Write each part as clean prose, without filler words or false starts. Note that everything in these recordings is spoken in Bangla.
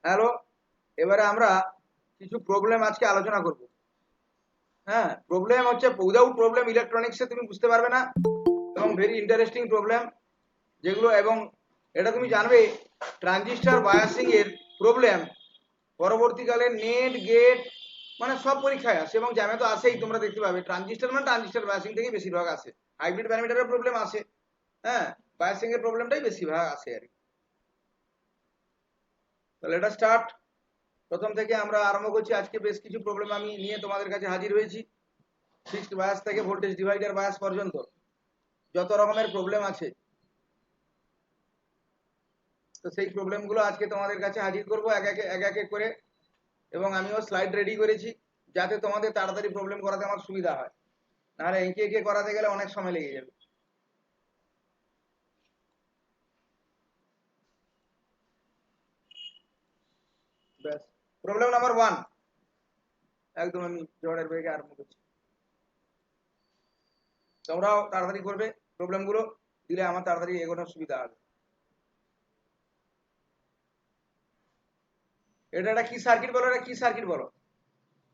হ্যালো, এবারে আমরা কিছু প্রবলেম আজকে আলোচনা করব। হ্যাঁ, প্রবলেম হচ্ছে উইদাউট প্রবলেম ইলেকট্রনিক্সে তুমি বুঝতে পারবে না, এবং ভেরি ইন্টারেস্টিং প্রবলেম যেগুলো, এবং এটা তুমি জানবে ট্রানজিস্টর বায়াসিং এর প্রবলেম পরবর্তীকালে নেট গেট মানে সব পরীক্ষায় আসে, এবং জ্যামে তো আসেই। তোমরা দেখতে পাবে ট্রানজিস্টর মানে ট্রানজিস্টর বায়াসিং থেকেই বেশিরভাগ আসে। হাইব্রিড প্যারামিটারের প্রবলেম আসে, হ্যাঁ, বায়াসিং এর প্রবলেমটাই বেশিরভাগ আসে আর কি। তাহলে এটা স্টার্ট। প্রথম থেকে আমরা আরম্ভ করছি। আজকে বেশ কিছু প্রবলেম আমি নিয়ে তোমাদের কাছে হাজির হয়েছি। ফিক্সড বায়াস থেকে ভোল্টেজ ডিভাইডার বায়াস পর্যন্ত যত রকমের প্রবলেম আছে, তো সেই প্রবলেমগুলো আজকে তোমাদের কাছে হাজির করব এক এক করে। এবং আমিও স্লাইড রেডি করেছি যাতে তোমাদের তাড়াতাড়ি প্রবলেম করাতে আমার সুবিধা হয়, নাহলে এঁকে এঁকে করাতে গেলে অনেক সময় লেগে যাবে। ব্যাস, প্রবলেম নাম্বার 1 একদম আমি ঝড়ের বেগে আরম্ভ করছি। তোমরাও তাড়াতাড়ি করবে প্রবলেমগুলো, দিলে আমার তাড়াতাড়ি এগোনোর সুবিধা হবে। এটা একটা কি সার্কিট বলো, এটা কি সার্কিট বলো?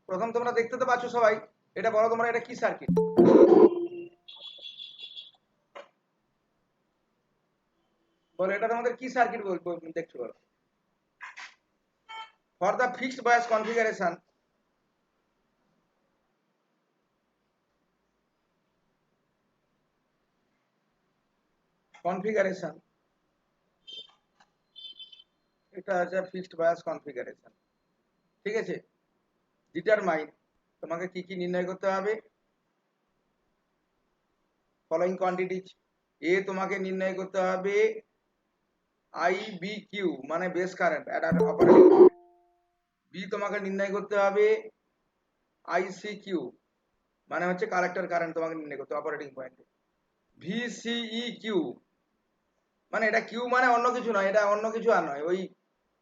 প্রথম তোমরা দেখতে তো পাচ্ছ সবাই, এটা বলো তোমরা, এটা কি সার্কিট বলো? এটা তোমাদের কি সার্কিট দেখছো বলো? For the fixed bias configuration, এটা হচ্ছে ফিক্সড বায়াস কনফিগারেশন। ঠিক আছে, ডিটারমাইন, তোমাকে কি কি নির্ণয় করতে হবে? Following quantities. এ তোমাকে নির্ণয় করতে হবে আই বি কিউ মানে base current at operating. B তোমাকে নির্ণয় করতে হবে আই সি কিউ মানে হচ্ছে কালেক্টর কারেন্ট, তোমাকে নির্ণয় করতে হবে অপারেটিং পয়েন্টে। ভিসিই কিউ মানে এটা কিউ মানে অন্য কিছু নয়, এটা অন্য কিছু আর নয়। ওই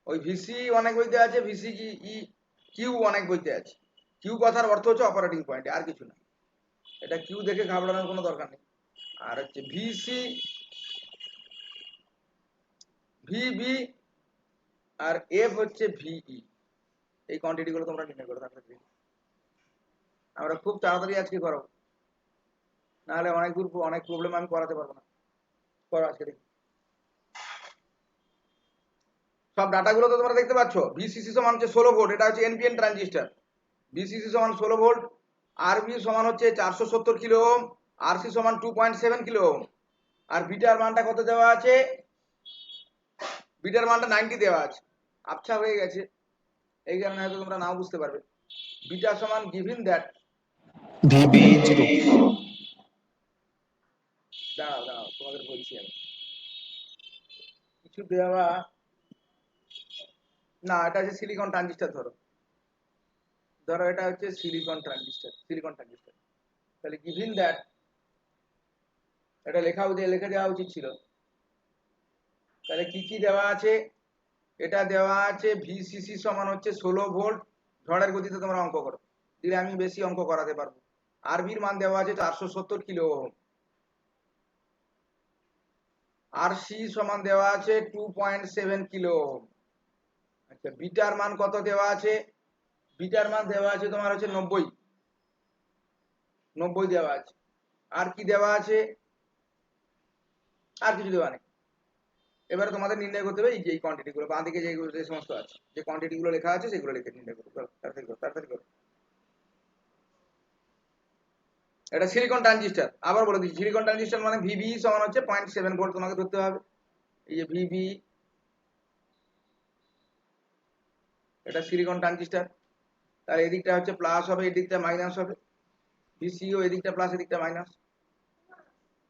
ওই ভিসি অনেক বইতে আছে, ভিসি কি ই কিউ অনেক বইতে আছে। কিউ কথার অর্থ হচ্ছে অপারেটিং পয়েন্ট, আর কিছু না। এটা কিউ দেখে ঘাবড়ানোর কোনো দরকার নেই। আর হচ্ছে ভিসি, ভিবি, আর এফ হচ্ছে ভিই। এই কোয়ান্টিটি গুলো তোমরা নির্ণয় করো তাড়াতাড়ি। আমরা খুব তাড়াতাড়ি আজকে করাবো, নাহলে অনেক প্রবলেম আমি করাতে পারবো না। করো আজকে দেখি। সব ডাটাগুলো তো তোমরা দেখতে পাচ্ছ। ভিসিসি সমান হচ্ছে 16 ভোল্ট, এটা হচ্ছে এনপিএন ট্রানজিস্টার। ভিসিসি সমান 16 ভোল্ট, আরবি সমান হচ্ছে 470 কিলো ওহম, আরসি সমান 2.7 কিলো ওহম। আর বিটার মানটা কত দেওয়া আছে? বিটার মানটা 90 দেওয়া আছে। আচ্ছা, হয়ে গেছে, এই কারণে হয়তো তোমরা নাও বুঝতে পারবে। বিটা সমান গিভিন দ্যাট VB0 দাঁড়াও দাঁড়াও তোমাদের বলছি আমি। কিছু দেওয়া না, এটা হচ্ছে সিলিকন ট্রানজিস্টার। ধরো ধরো এটা হচ্ছে সিলিকন ট্রানজিস্টার। তাহলে গিভিন দ্যাট, এটা লিখে দেওয়া উচিত ছিল। তাহলে কি কি দেওয়া আছে? এটা দেওয়া আছে ভিসিসি সমান হচ্ছে 16 ভোল্ট। ঝড়ের গতিতে তোমরা অঙ্ক করো, দিলে আমি বেশি অঙ্ক করাতে পারবো। আরবির মান দেওয়া আছে 470 কিলো ওহম। আরসি সমান দেওয়া আছে 2.7 কিলো ওহম। আচ্ছা, বিটার মান কত দেওয়া আছে? বিটার মান দেওয়া আছে তোমার হচ্ছে 90 দেওয়া আছে। আর কি দেওয়া আছে? আর কিছু দেওয়া নেই। এবারে তোমাদের নির্ণয় করতে হবে এই যে কোয়ান্টিটি গুলো বাঁ দিকে যে সমস্ত আছে, যে কোয়ান্টিটি গুলো লেখা আছে সেগুলো লিখে নির্ণয় করো। তাড়াতাড়ি করো। এটা সিলিকন ট্রানজিস্টার, আবার বলে দিচ্ছি, সিলিকন ট্রানজিস্টার মানে ভিবি সমান হচ্ছে 0.7 ভোল্ট তোমাকে ধরতে হবে। এই যে ভিবি, এটা সিলিকন ট্রানজিস্টার। তাহলে এদিকটা হচ্ছে প্লাস হবে, এদিকটা মাইনাস হবে। ভিসিও এদিকটা প্লাস এদিকটা মাইনাস।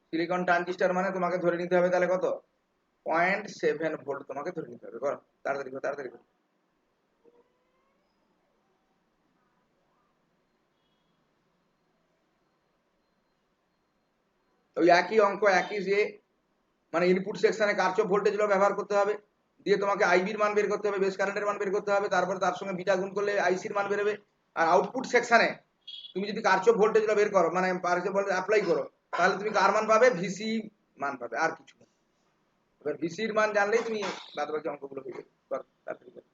সিলিকন ট্রানজিস্টার মানে তোমাকে ধরে নিতে হবে তাহলে কত? 0.7 ভোল্ট তোমাকে ধরে নিতে হবে। করো তাড়াতাড়ি করো। ওই একই অঙ্ক, একই যে মানে ইনপুট সেকশনে কারচপ ভোল্টেজ ল ব্যবহার করতে হবে, দিয়ে তোমাকে আইবির মান বের করতে হবে, বেস কারেন্টের মান বের করতে হবে, তারপরে তার সঙ্গে বিটা গুণ করলে আইসির মান বেরোবে। আর আউটপুট সেকশনে তুমি যদি কারচপ ভোল্টেজ ল বের করো, মানে কারচপ ভোল্টেজ অ্যাপ্লাই করো, তাহলে তুমি কার মান পাবে? ভিসি মান পাবে, আর কিছু না। এবার ভিসির মান জানলেই তুমি বাদবাকি অঙ্কগুলো হয়ে যাবে। তাড়াতাড়ি করো।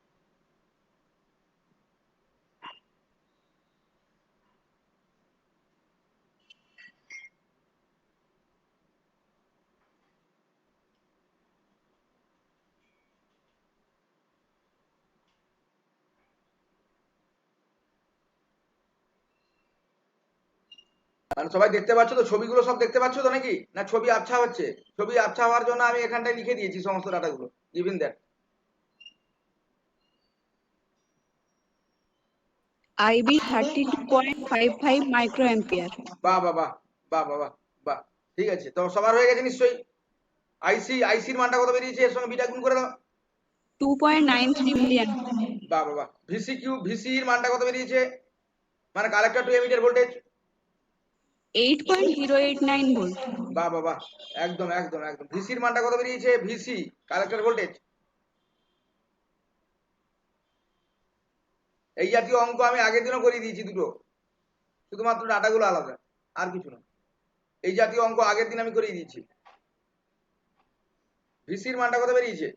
মানে সবাই দেখতে পাচ্ছ তো, ছবিগুলো সব দেখতে পাচ্ছ তো নাকি, না ছবি আবছা হচ্ছে? ছবি আবছা হওয়ার জন্য আমি এখানটায় লিখে দিয়েছি সমস্ত ডাটাগুলো, গিভেন দ্যাট। IB 32.55 microampere. বাহ বাহ বাহ বাহ বাহ বাহ বাহ, ঠিক আছে। তো সবার হয়ে গেছে নিশ্চয়ই? আইসির মানটা কত বেরিয়েছে, এর সঙ্গে বিটা গুণ করে দাও। 2.93 milliampere. বাহ বাহ বাহ। ভিসির মানটা কত বেরিয়েছে, মানে collector two emitter voltage? 8.089 volt. বাহ বাহ বাহ, একদম একদম একদম। ভিসির মানটা কত বেরিয়েছে, ভিসি কালেক্টর ভোল্টেজ? এই জাতীয় অঙ্ক আমি আগের দিনও করে দিয়েছি দুটো, শুধুমাত্র ডাটাগুলো আলাদা, আর কিছু না। এই জাতীয় অঙ্ক আগের দিন আমি করে দিয়েছি। ভিসির মানটা কত বেরিয়েছে?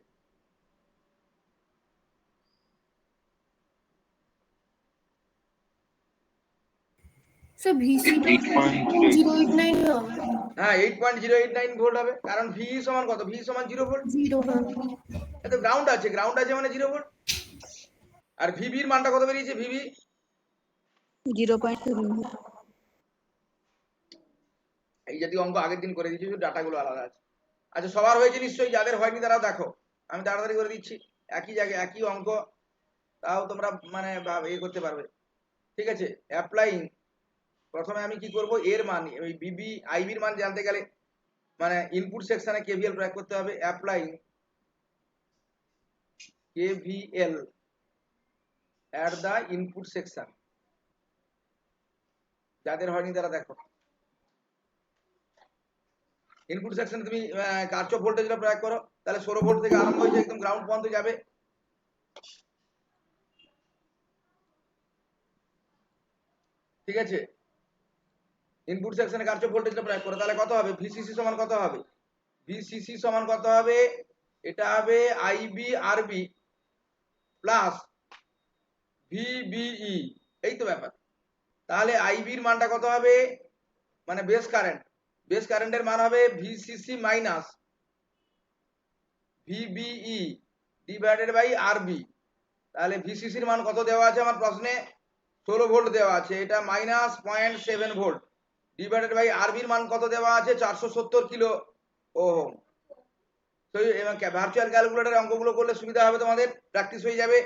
স্যার ভিসি 0.089 হবে। হ্যাঁ 8.089 ভোল্ট হবে, কারণ ভি সমান কত, ভি সমান 0 ভোল্ট। 0 এত গ্রাউন্ড আছে, গ্রাউন্ড আছে মানে 0 ভোল্ট। আর ভিভির মানটা কত বেরিয়েছে, ভিভি? 0.7 volt. এই জাতীয় অঙ্ক আগের দিন করে দিয়েছি, শুধু ডাটাগুলো আলাদা আছে। আচ্ছা সবার হয়েছে নিশ্চয়ই, যাদের হয়নি তারাও দেখো, আমি তাড়াতাড়ি করে দিচ্ছি। একই জায়গায় একই অঙ্ক, তাও তোমরা মানে ইয়ে করতে পারবে। ঠিক আছে, অ্যাপ্লাইং, প্রথমে আমি কি করব, এর মান, ওই বিবি আইবির মান জানতে গেলে মানে ইনপুট সেকশনে কেভিএল প্রয়োগ করতে হবে। Applying KVL at the input section, যাদের হয়নি তারা দেখো। ইনপুট সেকশনে তুমি কারচফ ভোল্টেজটা প্রয়োগ করো, তাহলে 16 ভোল্ট থেকে আরম্ভ হয়েছে একদম গ্রাউন্ড পর্যন্ত যাবে। ঠিক আছে, ইনপুট সেকশনে কারচফ ভোল্টেজটা প্রয়োগ করো, তাহলে কত হবে, ভিসিসি সমান কত হবে, ভিসিসি সমান কত হবে, এটা হবে আইবি আরবি প্লাস ভিবিই, এই তো ব্যাপার। তাহলে আইবির মানটা কত হবে, মানে বেস কারেন্ট, বেস কারেন্টের মান হবে VCC minus VBE divided by RB. তাহলে ভিসিসির মান কত দেওয়া আছে আমার প্রশ্নে, 16 ভোল্ট দেওয়া আছে, এটা মাইনাস 0.7 ভোল্ট ডিভাইডেড বাই আরবির মান কত দেওয়া আছে, 470 কিলো ওহম। তো ভার্চুয়াল ক্যালকুলেটরে অঙ্কগুলো করলে সুবিধা হবে, তোমাদের প্র্যাকটিস হয়ে যাবে।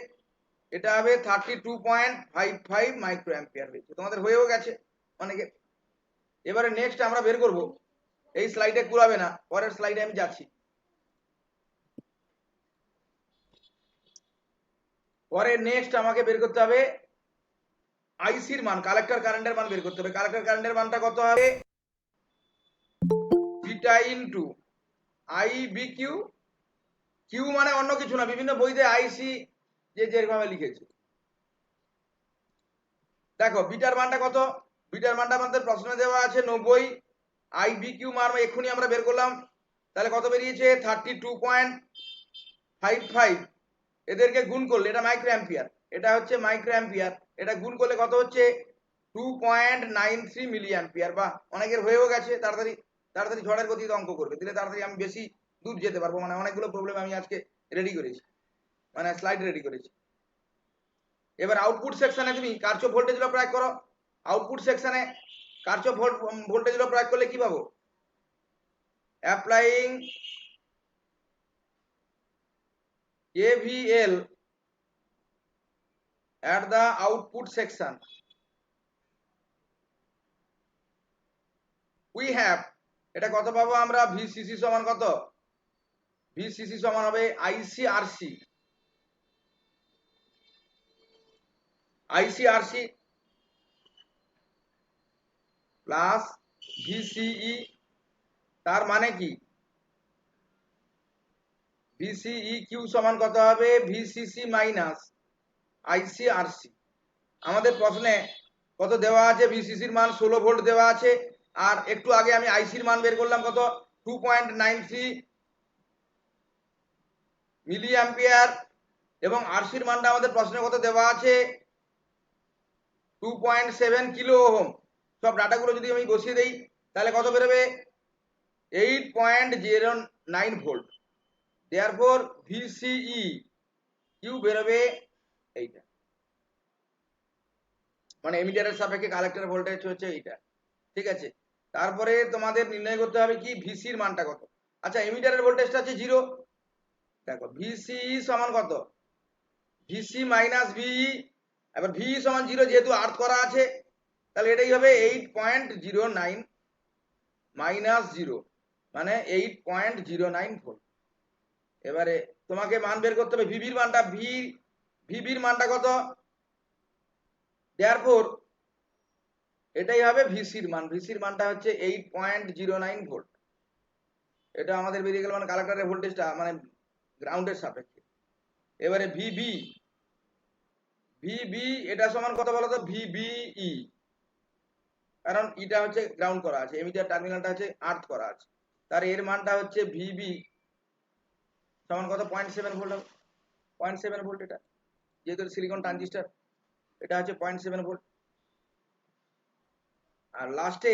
এটা হবে 32.55 মাইক্রো অ্যাম্পিয়ার হয়েছে, তোমাদের হয়েও গেছে অনেকে। এবারে নেক্সট আমরা বের করব, এই স্লাইডে কুলাবে না, পরের স্লাইডে আমি যাচ্ছি। পরে নেক্সট আমাকে বের করতে হবে আইসির মান, কালেক্টর কারেন্টের মান বের করতে হবে। কালেক্টর কারেন্টের মানটা কত হবে, beta into I B Q, Q মানে অন্য কিছু না, বিভিন্ন বইতে আইসি যে যেভাবে লিখেছে। দেখো বিটার মানটা কত, বিটার মানটা আমাদের প্রশ্নে দেওয়া আছে 90, আই বি কিউ মান এক্ষুনি আমরা বের করলাম, তাহলে কত বেরিয়েছে 32.55। এদেরকে গুণ করলে এটা মাইক্রো অ্যাম্পিয়ার, এটা হচ্ছে মাইক্রো অ্যাম্পিয়ার, এটা গুণ করলে কত হচ্ছে 2.93 মিলি অ্যাম্পিয়ার। বা অনেকের হয়েও গেছে, তাড়াতাড়ি তাড়াতাড়ি ঝড়ের গতিতে অঙ্ক করবে, দিলে তাড়াতাড়ি আমি বেশি দূর যেতে পারবো, মানে অনেকগুলো প্রবলেম আমি আজকে রেডি করেছি, মানে স্লাইড রেডি করেছি। এবার আউটপুট সেকশনে তুমি কারচফ ভোল্টেজ ল প্রয়োগ করো। আউটপুট সেকশনে কারচফ ভোল্টেজ ল প্রয়োগ করলে কি পাবো, applying KVL at the output section we have, এটা কত পাবো আমরা, ভিসিসি সমান কত, ভিসিসি সমান হবে আইসিআরসি, আইসিআরসি প্লাস ভিসিই, তার মানে কি ভিসিই কিউ সমান কত হবে, ভিসিসি মাইনাস আইসিআরসি। আমাদের প্রশ্নে কত দেওয়া আছে, ভিসিসির মান 16 ভোল্ট দেওয়া আছে, আর একটু আগে আমি আইসির মান বের করলাম কত, 2.93 মিলি অ্যাম্পিয়ার, এবং আরসির মানটা আমাদের প্রশ্নে কত দেওয়া আছে 2.7 কিলো ওহম। সব ডাটাগুলো যদি আমি বসিয়ে দেই তাহলে কত বেরোবে, 8.09 ভোল্ট। দেয়ারফর ভিসিই কিউ বেরোবে এইটা, মানে এমিটারের সাপেক্ষে কালেক্টর ভোল্টেজ হচ্ছে এইটা। ঠিক আছে, তারপরে তোমাদের নির্ণয় করতে হবে কি ভিসির মানটা কত। আচ্ছা এমিটারের ভোল্টেজটা আছে 0, দেখো ভিসি সমান কত, ভিসি মাইনাস ভিই, এবার ভিই সমান 0 যেহেতু আর্থ করা আছে, তাহলে এটাই হবে 8.09 মাইনাস 0 মানে 8.09 ভোল্ট। এবারে তোমাকে মান বের করতে হবে ভিবির মানটা, ভিবির মানটা কত, দেয়ারফর এটাই হবে ভিসির মান, ভিসির মানটা হচ্ছে 8.09 ভোল্ট। এটা আমাদের বেরিয়ে গেল, মানে কালেক্টরের ভোল্টেজটা মানে গ্রাউন্ডের সাপেক্ষে। এবারে ভিবি, ভিবি এটা সমান কত বলো তো, ভিবিই, কারণ এটা হচ্ছে গ্রাউন্ড করা আছে, এমিটার টার্মিনালটা হচ্ছে আর্থ করা আছে, তার এর মানটা হচ্ছে ভিবি সমান কত, 0.7 ভোল্ট হবে, 0.7 ভোল্ট এটা, যেহেতু সিলিকন ট্রানজিস্টার এটা হচ্ছে 0.7 ভোল্ট। আর লাস্টে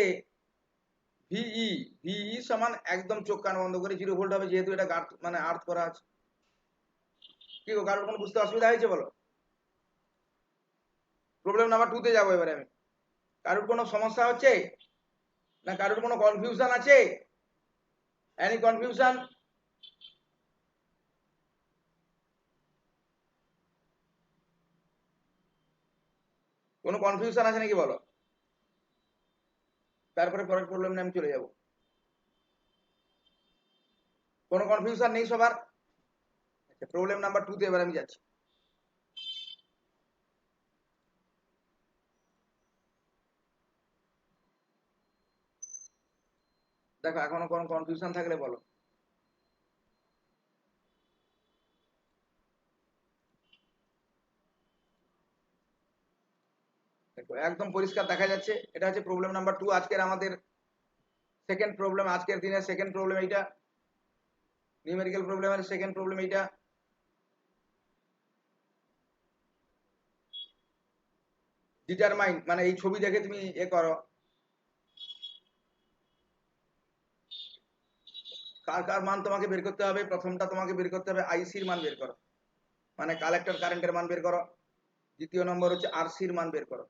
ভিই, ভিই সমান একদম চোখ কান বন্ধ করে 0 ভোল্ট হবে, যেহেতু এটা মানে আর্থ করা আছে। কি গো, কারোর কোনো বুঝতে অসুবিধা হয়েছে বলো? প্রবলেম নাম্বার 2 তে যাবো এবারে আমি। কারোর কোনো সমস্যা হচ্ছে না, কারোর কোনো কনফিউশন আছে? Any confusion? কোনো কনফিউশন আছে নাকি বলো, তারপরে পরের প্রবলেম নিয়ে আমি চলে যাব। কোনো কনফিউশন নেই সবার? আচ্ছা প্রবলেম নাম্বার 2 তে এবার আমি যাচ্ছি। দেখো এখনো কোনো কনফিউশন থাকলে বলো। দেখো একদম পরিষ্কার দেখা যাচ্ছে, এটা হচ্ছে প্রবলেম নাম্বার 2, আজকের আমাদের সেকেন্ড প্রবলেম, আজকের দিনের সেকেন্ড প্রবলেম এইটা, নিউমেরিক্যাল প্রবলেমের সেকেন্ড প্রবলেম এইটা। ডিটারমাইন মানে এই ছবি দেখে তুমি এ করো, কার কার মান তোমাকে বের করতে হবে। প্রথমটা তোমাকে বের করতে হবে আইসির মান বের করো, মানে কালেক্টর কারেন্টের মান বের করো। দ্বিতীয় নম্বর হচ্ছে আরসির মান বের করো,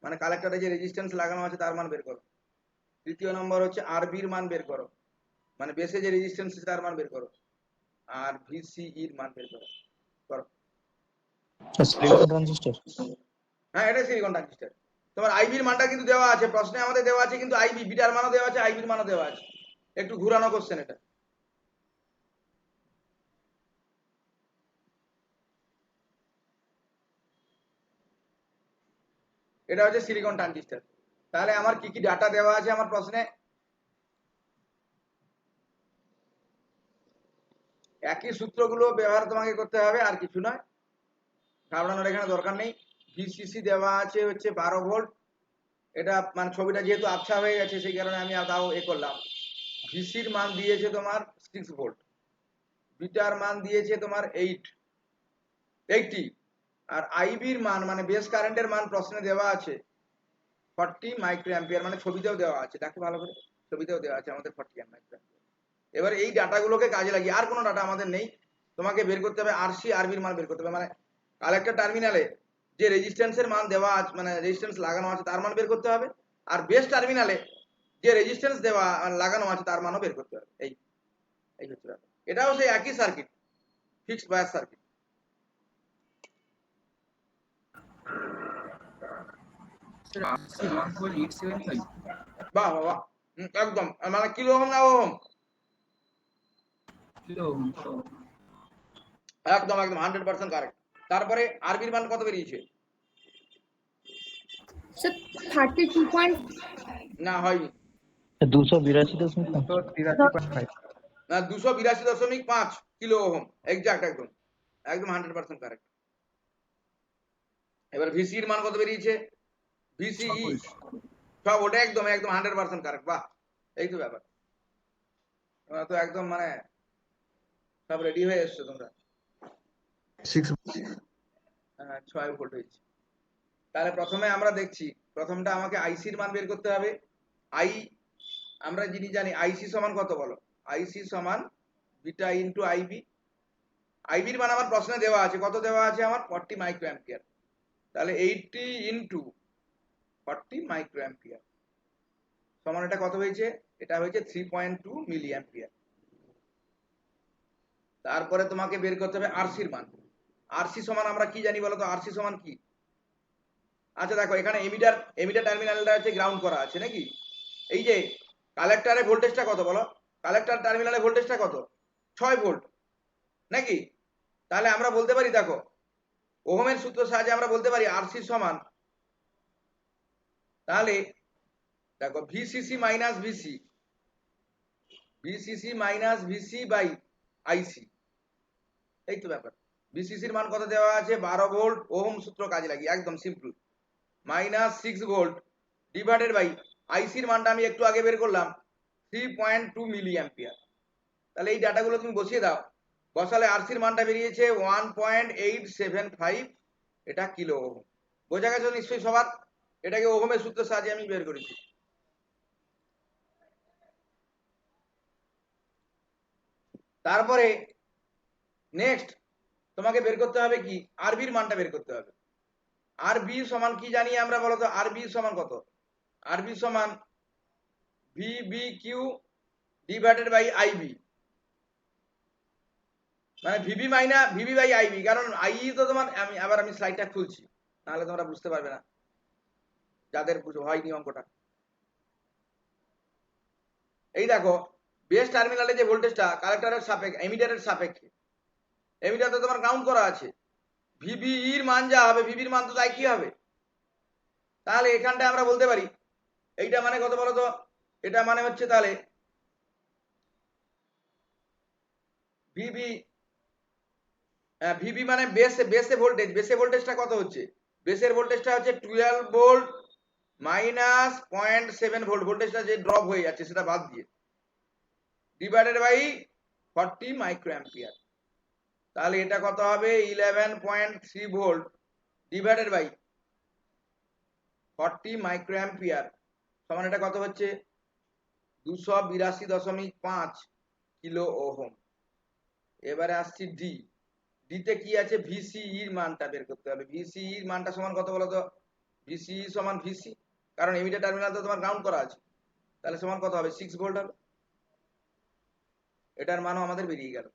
মানে কালেক্টরে যে রেজিস্ট্যান্স লাগানো আছে তার মান বের করো। তৃতীয় নম্বর হচ্ছে আরবির মান বের করো, মানে বেসে যে রেজিস্ট্যান্স তার মান বের করো। আর ভিসিইর মান বের করো। করো। Silicon transistor. হ্যাঁ এটা সিলিকন ট্রানজিস্টর। তোমার আইবির মানটা কিন্তু দেওয়া আছে, প্রশ্নে আমাদের দেওয়া আছে কিন্তু আইবি, বিটার মানও দেওয়া আছে, আইবির মানও দেওয়া আছে। একটু ঘুরানো কোশ্চেন এটা। এটা হচ্ছে সিলিকন ট্রানজিস্টর। তাহলে আমার কি কি ডাটা দেওয়া আছে আমার প্রশ্নে, একই সূত্রগুলো ব্যবহার তোমাকে করতে হবে, আর কিছু নয়, ঘাবড়ানোর এখানে দরকার নেই। ভিসিসি দেওয়া আছে হচ্ছে 12 ভোল্ট, এটা মানে ছবিটা যেহেতু আবছা হয়ে গেছে সেই কারণে আমি তাও এ করলাম। ভিসির মান দিয়েছে তোমার 6 ভোল্ট, বিটার মান দিয়েছে তোমার 80, আর আইবির মান মানে বেস কারেন্টের মান প্রশ্নে দেওয়া আছে 40 মাইক্রো অ্যাম্পিয়ার, মানে ছবিতেও দেওয়া আছে, দেখো ভালো করে, ছবিতেও দেওয়া আছে আমাদের 40 মাইক্রো অ্যাম্পিয়ার। এবার এই ডাটাগুলোকে কাজে লাগিয়ে, আর কোনো ডাটা আমাদের নেই, তোমাকে বের করতে হবে আরসি আরবির মান বের করতে হবে, মানে কালেক্টর টার্মিনালে যে রেজিস্ট্যান্সের মান দেওয়া আছে মানে রেজিস্ট্যান্স লাগানো আছে তার মান বের করতে হবে, আর বেস টার্মিনালে যে রেজিস্ট্যান্স দেওয়া লাগানো আছে তার মানও বের করতে হবে। এই এই হচ্ছে ব্যাপার। এটাও সেই একই সার্কিট, ফিক্সড বায়াস সার্কিট। বাহ বাহ বাহ, একদম মানে কিলো ওহম না ওহম, একদম একদম 100% কারেক্ট। তারপরে আরবির মান কত বেরিয়েছে? স্যার 32. না হয়নি, 282.5। না 282.5 কিলো ওহম, এক্সাক্ট, একদম একদম 100% কারেক্ট। এবার ভিসির মান কত বেরিয়েছে? ভিসিই সব ওটা একদম একদম 100% কারেক্ট। বাহ, এই তো ব্যাপার, তোমরা তো একদম মানে সব রেডি হয়ে এসছো তোমরা। 6। হ্যাঁ 6 ভোল্ট হয়েছে। তাহলে প্রথমে আমরা দেখছি, প্রথমটা আমাকে আইসির মান বের করতে হবে। আই আমরা যিনি জানি আইসি সমান কত বলো, আইসি সমান বিটা ইন্টু আইবি। আইবির মান আমার প্রশ্নে দেওয়া আছে, কত দেওয়া আছে আমার 40 মাইক্রো অ্যাম্পিয়ার, তাহলে 80 ইন্টু 40 মাইক্রো অ্যাম্পিয়ার। সমান এটা কত হয়েছে? এটা হয়েছে 3.2 মিলি অ্যাম্পিয়ার। তারপরে তোমাকে বের করতে হবে আরসির মান। আরসি সমান আমরা কি জানি বলো তো? আরসি সমান কি? আচ্ছা দেখো, এখানে এমিটার টার্মিনালটা আছে গ্রাউন্ড করা আছে নাকি? এই যে কালেক্টরে ভোল্টেজটা কত বলো? কালেক্টর টার্মিনালে ভোল্টেজটা কত? 6 ভোল্ট নাকি? তাহলে আমরা বলতে পারি, দেখো ওহমের সূত্রের সাহায্যে আমরা বলতে পারি আরসি সমান, তাহলে দেখো VCC minus VC, VCC minus VC by IC, এই তো ব্যাপার। ভিসিসির মান কত দেওয়া আছে? 12 ভোল্ট, ওহম সূত্র কাজে লাগিয়ে একদম simple, minus 6 volt divided by আইসির মানটা আমি একটু আগে বের করলাম 3.2 মিলি অ্যাম্পিয়ার। তাহলে এই ডাটাগুলো তুমি বসিয়ে দাও, বসালে আরসির মানটা বেরিয়েছে 1.875, এটা কিলো ওহম। বোঝা গেছে নিশ্চয়ই সবার? এটাকে ওহমের সূত্রের সাহায্যে আমি বের করেছি। তারপরে নেক্সট তোমাকে বের করতে হবে কি? আরবির মানটা বের করতে হবে। আরবি সমান কি জানি আমরা বলো তো? আরবি সমান কত? আরবি সমান VB Q divided by IB, মানে VB minus VB by IB. কারণ আই তো তোমার, আমি স্লাইডটা খুলছি, নাহলে তোমরা বুঝতে পারবে না যাদের হয়নি অঙ্কটা। এই দেখো বেস টার্মিনালে যে ভোল্টেজটা কালেক্টরের সাপেক্ষে, এমিটারের সাপেক্ষে, এমিটার তো তোমার গ্রাউন্ড করা আছে, ভিবি এর মান যা হবে, ভিবির মান তো তাই কি হবে? তাহলে এখানটা আমরা বলতে পারি এইটা মানে কত বলো তো? এটা মানে হচ্ছে তাহলে ভিবি, ভিবি মানে বেসে ভোল্টেজ, বেসে ভোল্টেজটা কত হচ্ছে? বেসের ভোল্টেজটা হচ্ছে 12 ভোল্ট মাইনাস 0.7 ভোল্ট, ভোল্টেজটা যে ড্রপ হয়ে যাচ্ছে সেটা বাদ দিয়ে, ডিভাইডেড বাই 40 মাইক্রো অ্যাম্পিয়ার। তাহলে এটা কত হবে? 11.3 volt divided by 40 micro ampere সমান এটা কত হচ্ছে? 282.5 কিলো ওহম। এবারে আসছি ডি। ডিতে কি আছে? ভিসিই এর মানটা বের করতে হবে। ভিসিই এর মানটা সমান কত বলো তো? ভিসিই সমান ভিসি, কারণ এমিটার টার্মিনাল তো তোমার গ্রাউন্ড করা আছে, তাহলে সমান কত হবে? 6 ভোল্ট হবে। এটার মানও আমাদের বেরিয়ে গেল।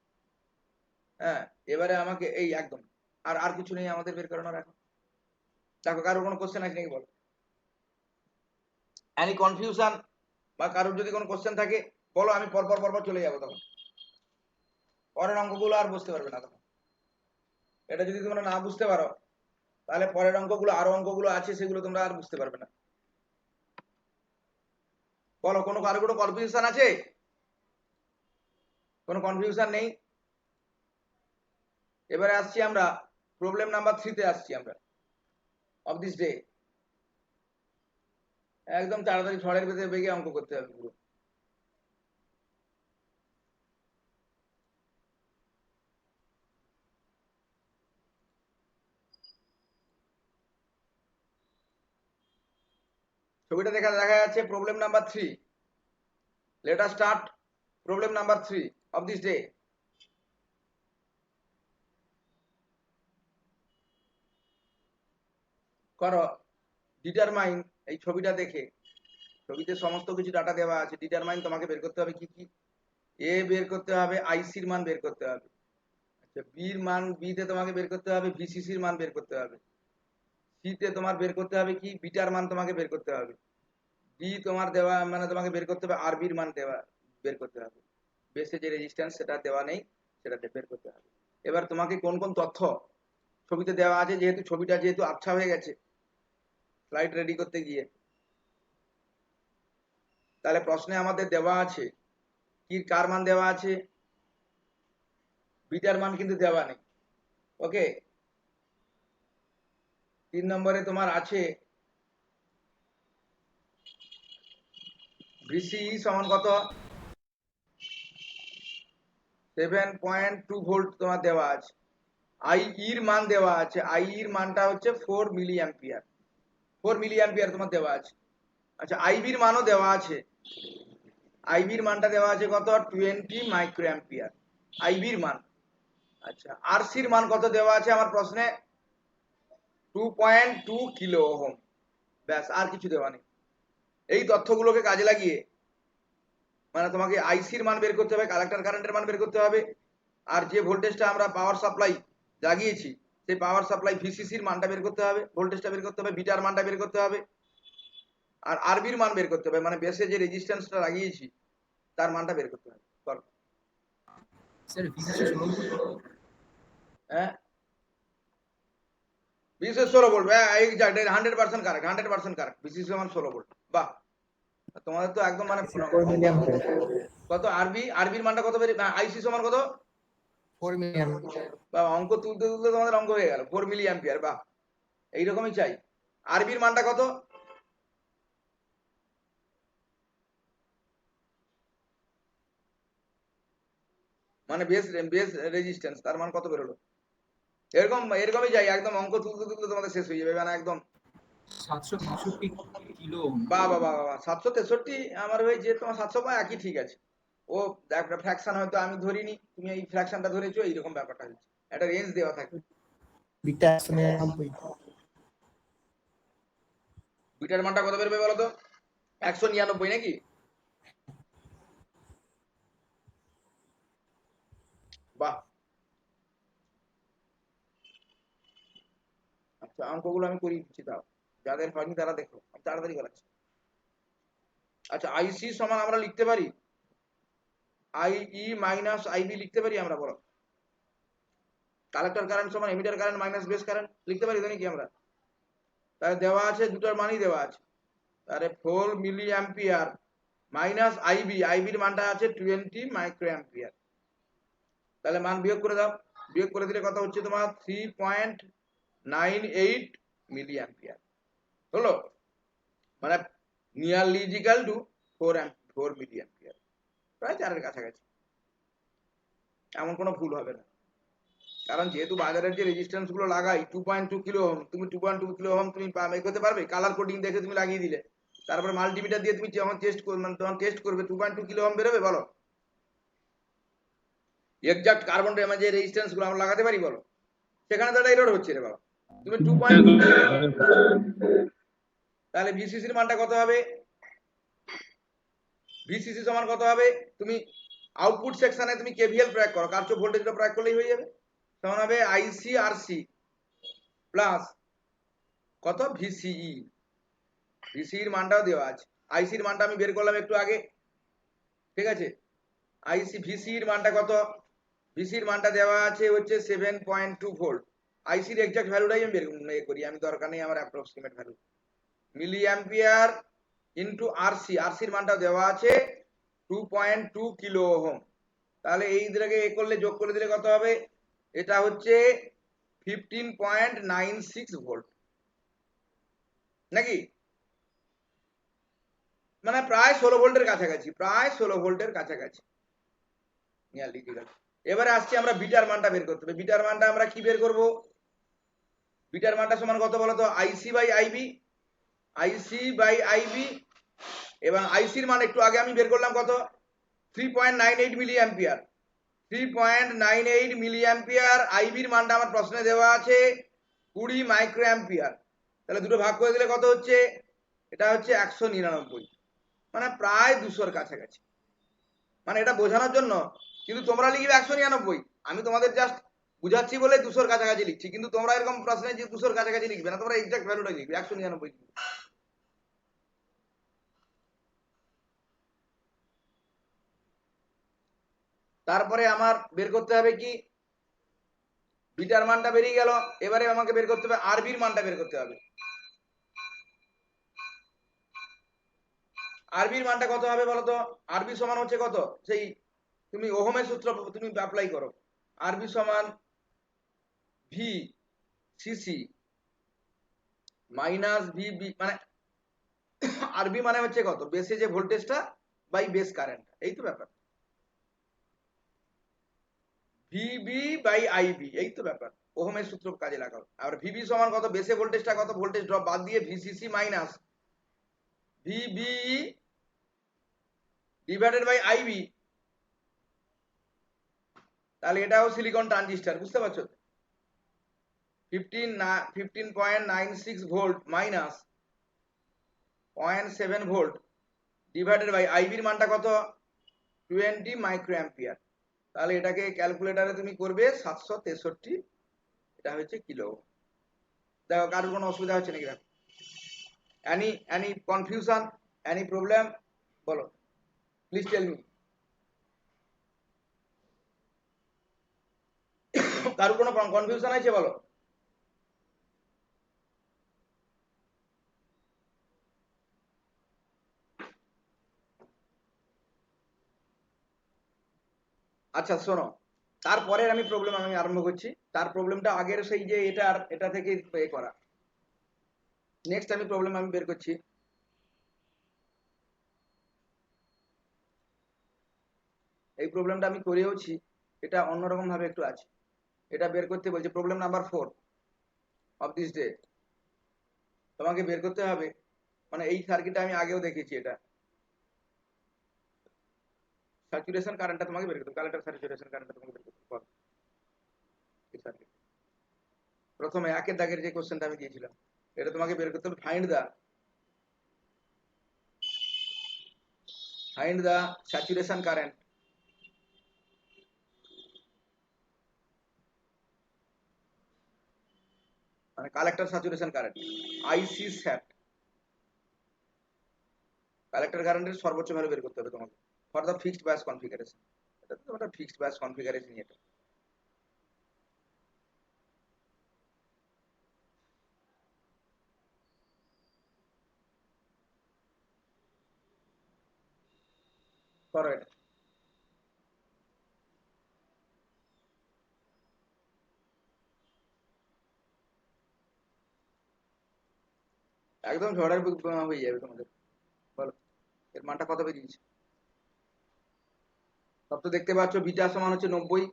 হ্যাঁ, এবারে আমাকে এই একদম আর কিছু নেই আমাদের বের করানোর এখন। দেখো কারোর কোনো কোশ্চেন আছে নাকি বলো? এনি কনফিউশন বা কারোর যদি কোনো কোশ্চেন থাকে বলো, আমি পরপর চলে যাবো, তখন পরের অঙ্কগুলো আর বুঝতে পারবে না তখন। এটা যদি তোমরা না বুঝতে পারো তাহলে পরের অঙ্কগুলো, আরো অঙ্কগুলো আছে সেগুলো তোমরা আর বুঝতে পারবে না। বলো, কারো কোনো কনফিউশন আছে? কোনো কনফিউশন নেই? এবারে আসছি আমরা প্রবলেম নাম্বার 3 তে আসছি আমরা অফ দিস ডে। একদম তাড়াতাড়ি ঝড়ের বেগে অঙ্ক করতে হবে পুরো। ছবিটা দেখা যাচ্ছে problem number 3। Let us start problem number 3 of this day. করো ডিটারমাইন, এই ছবিটা দেখে, ছবিতে সমস্ত কিছু ডাটা দেওয়া আছে, ডিটারমাইন তোমাকে বের করতে হবে কি কি? এ বের করতে হবে, আইসির মান বের করতে হবে। আচ্ছা, বির মান, বিতে তোমাকে বের করতে হবে ভিসিসির মান বের করতে হবে। সিতে তোমার বের করতে হবে কি? বিটার মান তোমাকে বের করতে হবে। ডি তোমার দেওয়া মানে তোমাকে বের করতে হবে আরবির মান বের করতে হবে। বেসে যে রেজিস্ট্যান্স সেটা দেওয়া নেই, সেটাতে বের করতে হবে। এবার তোমাকে কোন কোন তথ্য ছবিতে দেওয়া আছে, যেহেতু ছবিটা আবছা হয়ে গেছে স্লাইড রেডি করতে গিয়ে, তাহলে প্রশ্নে আমাদের দেওয়া আছে কি, কার মান দেওয়া আছে? বিটার মান কিন্তু দেওয়া নেই। ওকে, 3 নম্বরে তোমার আছে ভিসিই সমান কত? 7.2 ভোল্ট তোমার দেওয়া আছে। আই এর মান দেওয়া আছে, আই এর মানটা হচ্ছে 4 মিলি অ্যাম্পিয়ার, 4 মিলি অ্যাম্পিয়ার তোমার দেওয়া আছে। আচ্ছা, আইবির মানও দেওয়া আছে, আইবির মানটা দেওয়া আছে কত? 20 মাইক্রো অ্যাম্পিয়ার আইবির মান। আচ্ছা, আরসির মান কত দেওয়া আছে আমার প্রশ্নে? 2.2 কিলো ওহম। ব্যাস, আর কিছু দেওয়া নেই। এই তথ্যগুলোকে কাজে লাগিয়ে মানে তোমাকে আইসির মান বের করতে হবে, কালেক্টর কারেন্টের মান বের করতে হবে, আর যে ভোল্টেজটা আমরা পাওয়ার সাপ্লাই লাগিয়েছি সেই পাওয়ার সাপ্লাই ভিসিসির মানটা বের করতে হবে, ভোল্টেজটা বের করতে হবে, বিটার মানটা বের করতে হবে, আর আরবির মান বের করতে হবে, মানে বেসে যে রেজিস্ট্যান্সটা লাগিয়েছি তার মানটা বের করতে হবে। করো। Sir VCC 16 volt. হ্যাঁ, বিশেষ 16 volt, exact 100% correct, 100% correct, VCC সমান 16 ভোল্ট। বাহ, তোমাদের তো একদম মানে 4 milliampere কত আরবির মানটা কত বের, আইসি সমান কত? 4 milliampere বা অঙ্ক তুলতে তুলতে তোমাদের অঙ্ক হয়ে গেল 4 মিলি অ্যাম্পিয়ার। বাহ, এইরকমই চাই। আরবির মানটা কত? মানে বেস রেজিস্ট্যান্স, তার মান কত বেরোলো? এরকমই যাই, একদম অঙ্ক তুলতে তুলতে তোমাদের শেষ হয়ে যাবে, মানে একদম 763 কিলো ওহম। বাহ বাহ বাহ বাহ, 763 আমার হয়েছে, তোমার 700 একই ঠিক আছে। ও একটা ফ্র্যাকশন হয়তো আমি ধরিনি, তুমি এই ফ্র্যাকশনটা ধরেছো, এইরকম ব্যাপারটা হচ্ছে, একটা রেঞ্জ দেওয়া থাকে। বিটা 199 বিটার মানটা কত বেরোবে বলো তো? 199 নাকি? বাহ, আচ্ছা অঙ্কগুলো আমি করিয়ে দিচ্ছি, তাও যাদের হয়নি তারা দেখো, আমি তাড়াতাড়ি করাচ্ছি। আচ্ছা, আইসি সমান আমরা লিখতে পারি আইই মাইনাস আইবি লিখতে পারি আমরা, বলো। কালেক্টর কারেন্ট সমান emitter current minus base current লিখতে পারি তো নাকি আমরা? তাহলে দেওয়া আছে, দুটোর মানই দেওয়া আছে, তাহলে 4 মিলি অ্যাম্পিয়ার মাইনাস আইবির মানটা আছে 20 মাইক্রো অ্যাম্পিয়ার। তাহলে মান বিয়োগ করে দাও, বিয়োগ করে দিলে কত হচ্ছে তোমার 3.98 মিলি অ্যাম্পিয়ার হলো, মানে nearly equal to 4 milli ampere, প্রায় 4-এর কাছাকাছি। এমন কোনো ভুল হবে না, কারণ যেহেতু বাজারের যে রেজিস্ট্যান্স গুলো লাগাই 2.2 কিলো ওহম, তুমি 2.2 কিলো ওহম তুমি বের করতে পারবে? কালার কোডিং দেখে তুমি লাগিয়ে দিলে, তারপরে মাল্টিমিটার দিয়ে তুমি যখন টেস্ট করবে, মানে তখন টেস্ট করবে 2.2 কিলো ওহম বেরোবে? বলো, এক্সাক্ট কার্বন যে রেজিস্ট্যান্স গুলো আমরা লাগাতে পারি? বলো, সেখানে তো একটা এরর হচ্ছে রে বাবা। তুমি 2.2, তাহলে ভিসিসির মানটা কত হবে? ভিসিসি সমান কত হবে? তুমি আউটপুট সেকশনে তুমি কেভিএল প্রয়োগ করো, কারচো ভোল্টেজটা প্রয়োগ করলেই হয়ে যাবে, সমান হবে আইসি আরসি প্লাস কত ভিসিই। ভিসির মানটাও দেওয়া আছে, আইসির মানটা আমি বের করলাম একটু আগে, ঠিক আছে? আইসি ভিসির মানটা কত? ভিসির মানটা দেওয়া আছে হচ্ছে 7.2 ভোল্ট। আইসির এক্সাক্ট ভ্যালুটাই আমি বের করি, আমি দরকার নেই আমার approximate value. Milli ampere into RC, আরসির মানটা দেওয়া আছে 2.2 কিলো ওহম। তাহলে এই দুটাকে এ করলে, যোগ করে দিলে কত হবে? এটা হচ্ছে 15.96 ভোল্ট নাকি? মানে প্রায় 16 ভোল্টের কাছাকাছি, প্রায় 16 ভোল্টের কাছাকাছি। এবারে আসছি আমরা বিটার মানটা বের করতে হবে। বিটার মানটা আমরা কি বের করব? বিটার মানটা সমান কত বলতো? IC by IB, IC by IB, এবং আইসির মান একটু আগে আমি বের করলাম কত? 3.98 মিলি অ্যাম্পিয়ার, 3.98 মিলি অ্যাম্পিয়ার। আইবির মানটা আমার প্রশ্নে দেওয়া আছে 20 মাইক্রো অ্যাম্পিয়ার। তাহলে দুটো ভাগ করে দিলে কত হচ্ছে? এটা হচ্ছে 199, মানে প্রায় 200-র কাছাকাছি। মানে এটা বোঝানোর জন্য, কিন্তু তোমরা লিখবে 199, আমি তোমাদের জাস্ট বুঝাচ্ছি বলে 200-র কাছাকাছি লিখছি, কিন্তু তোমরা এরকম প্রশ্নে যে 200-র কাছাকাছি লিখবে না, তোমরা এক্সাক্ট ভ্যালুটা লিখবে 199। তারপরে আমার বের করতে হবে কি? বিটার মানটা বেরিয়ে গেল, এবারে আমাকে বের করতে হবে আরবির মানটা বের করতে হবে। আরবির মানটা কত হবে বলতো? আরবি সমান হচ্ছে কত? সেই তুমি ওহমের সূত্র তুমি অ্যাপ্লাই করো, আরবি সমান V CC minus V B, মানে আরবি মানে হচ্ছে কত? বেসে যে ভোল্টেজটা বাই বেস কারেন্ট, এই তো ব্যাপার। ভিবি বাই আইবি, এই তো ব্যাপার। ওহমের সূত্র কাজে লাগাও। আর ভিবি সমান কত? বেসে ভোল্টেজটা কত, ভোল্টেজ ড্রপ বাদ দিয়ে VCC minus VBE divided by IB. তাহলে এটাও সিলিকন ট্রানজিস্টর, বুঝতে পারছো? 15.96 volt minus 0.7 volt divided by আইবির মানটা কত 20 মাইক্রো অ্যাম্পিয়ার। তাহলে এটাকে ক্যালকুলেটারে তুমি করবে 763, এটা হচ্ছে কিলো। দেখো কারোর কোনো অসুবিধা হচ্ছে নাকি? দেখো any confusion, any problem, বলো, প্লিজ টেল মি। কারোর কোনো কনফিউশন আছে বলো? আচ্ছা শোনো, তারপরে আমি আরম্ভ করছি। তার প্রবলেমটা আগের সেই যে এটা থেকে করা। নেক্সট আমি প্রবলেম বের করছি। এই প্রবলেমটা আমি করেওছি, এটা অন্যরকম ভাবে একটু আছে। এটা বের করতে বলছে problem number 4 of this day. তোমাকে বের করতে হবে, মানে এই সার্কিটটা আমি আগেও দেখেছি, এটা স্যাচুরেশন কারেন্টটা তোমাকে বের করতে হবে। কালেক্টর স্যাচুরেশন কারেন্টটা তোমাকে বের করতে হবে। প্রথমে একের দাগের যে কোশ্চেনটা আমি দিয়েছিলাম, এটা তোমাকে বের করতে হবে। ফাইন্ড দা স্যাচুরেশন কারেন্ট মানে collector saturation current, IC sat. Collector কারেন্টের সর্বোচ্চ ভ্যালু বের করতে হবে তোমাকে for the fixed bias configuration. এটা তো একটা ফিক্সড বায়াস কনফিগারেশন, এটা করো। এটা একদম ঝড়ের হয়ে যাবে তোমাদের। বলো এর মানটা কত বেরিয়েছে? সব তো দেখতে পাচ্ছ, বিটা সমান হচ্ছে 90,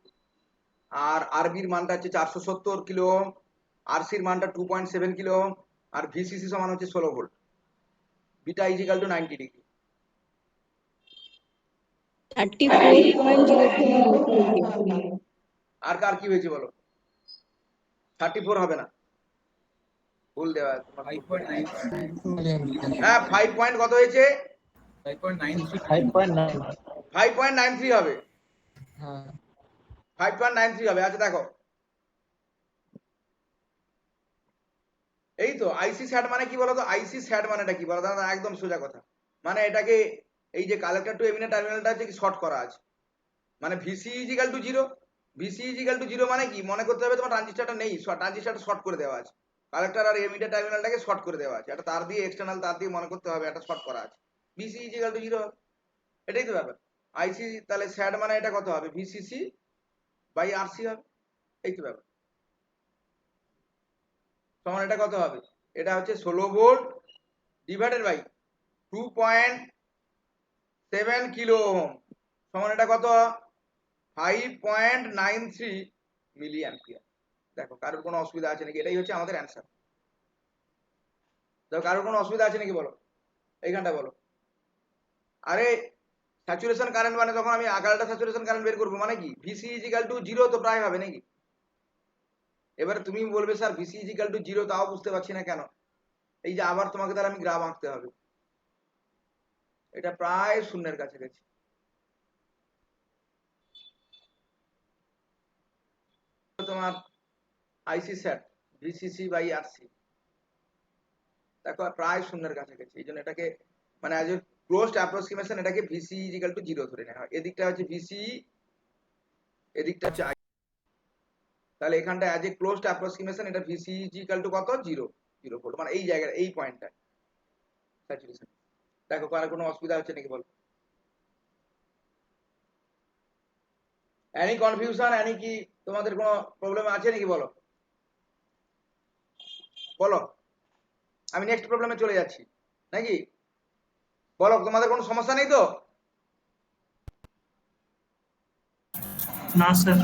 আর আরবির মানটা হচ্ছে 470 কিলো ওহম, আরসির মানটা 2.7 কিলো ওহম, আর ভিসিসি সমান হচ্ছে 16 volt. Beta equal to 90 degree. 34.03 micro. আর কার কি হয়েছে বলো? 34 হবে না, ভুল দেওয়া আছে তোমার। 5.9 হ্যাঁ 5 পয়েন্ট কত হয়েছে? 5.93 5.9 5.93 হবে। হ্যাঁ 5.93 হবে। আচ্ছা দেখো, এই তো আইসি স্যাট মানে কি বলতো? আইসি স্যাট মানেটা কি বলতো? একদম সোজা কথা, মানে এটাকে এই যে কালেক্টর টু এমিটার টার্মিনালটা আছে কি শর্ট করা আছে, মানে VC equal to 0। VC equal to 0 মানে কি মনে করতে হবে? তোমার ট্রানজিস্টরটা নেই, ট্রানজিস্টরটা শর্ট করে দেওয়া আছে, কালেক্টর আর এমিটার টার্মিনালটাকে শর্ট করে দেওয়া আছে, একটা তার দিয়ে এক্সটার্নাল তার দিয়ে মনে করতে হবে একটা শর্ট করা আছে, ভিসি ইজিক্যাল টু 0 হবে। এটাই তো ব্যাপার। আইসি তাহলে স্যাট মানে এটা কত হবে? ভিসিসি বাই আরসি হবে। এই তো ব্যাপার। সমান এটা কত হবে? এটা হচ্ছে 16 volt divided by 2.7 kilo ohm সমান এটা কত? 5.93 মিলি অ্যাম্পিয়ার। দেখো কারোর কোনো অসুবিধা আছে নাকি? এটাই হচ্ছে আমাদের অ্যান্সার। দেখো কারোর কোনো অসুবিধা আছে নাকি বলো, এইখানটা বলো। আরে স্যাচুরেশন কারেন্ট মানে তখন আমি আগালটা স্যাচুরেশন কারেন্ট বের করবো, মানে কি ভিসি ইজিক্যাল টু 0 তো প্রায় হবে নাকি? এবারে তুমি বলবে স্যার ভিসি ইজিক্যাল টু 0, তাও বুঝতে পারছি না কেন। এই যে আবার তোমাকে তাহলে আমি গ্রাফ আঁকতে হবে, এটা প্রায় শূন্যের কাছে গেছে। তোমার আইসি স্যাট ভিসিসি বাই আরসি, দেখো প্রায় শূন্যের কাছে গেছে। এই জন্য এটাকে মানে অ্যাজ এ ক্লোজড অ্যাপ্রক্সিমেশন এটাকে ভিসি ইজিক্যাল টু 0 ধরে নেওয়া হয়। এদিকটা হচ্ছে ভিসি, এদিকটা হচ্ছে আই। তাহলে এখানটা অ্যাজ এ ক্লোজড অ্যাপ্রক্সিমেশন এটা ভিসি ইজিক্যাল টু কত? 0 ভোল্ট, মানে এই জায়গায় এই পয়েন্টটা স্যাচুরেশন। দেখো কার কোনো অসুবিধা হচ্ছে নাকি বলো? এনি কনফিউশন, এনি কি তোমাদের কোনো প্রবলেম আছে নাকি বলো? বলো, আমি নেক্সট প্রবলেমে চলে যাচ্ছি নাকি? বলো তোমাদের কোনো সমস্যা নেই তো? না স্যার।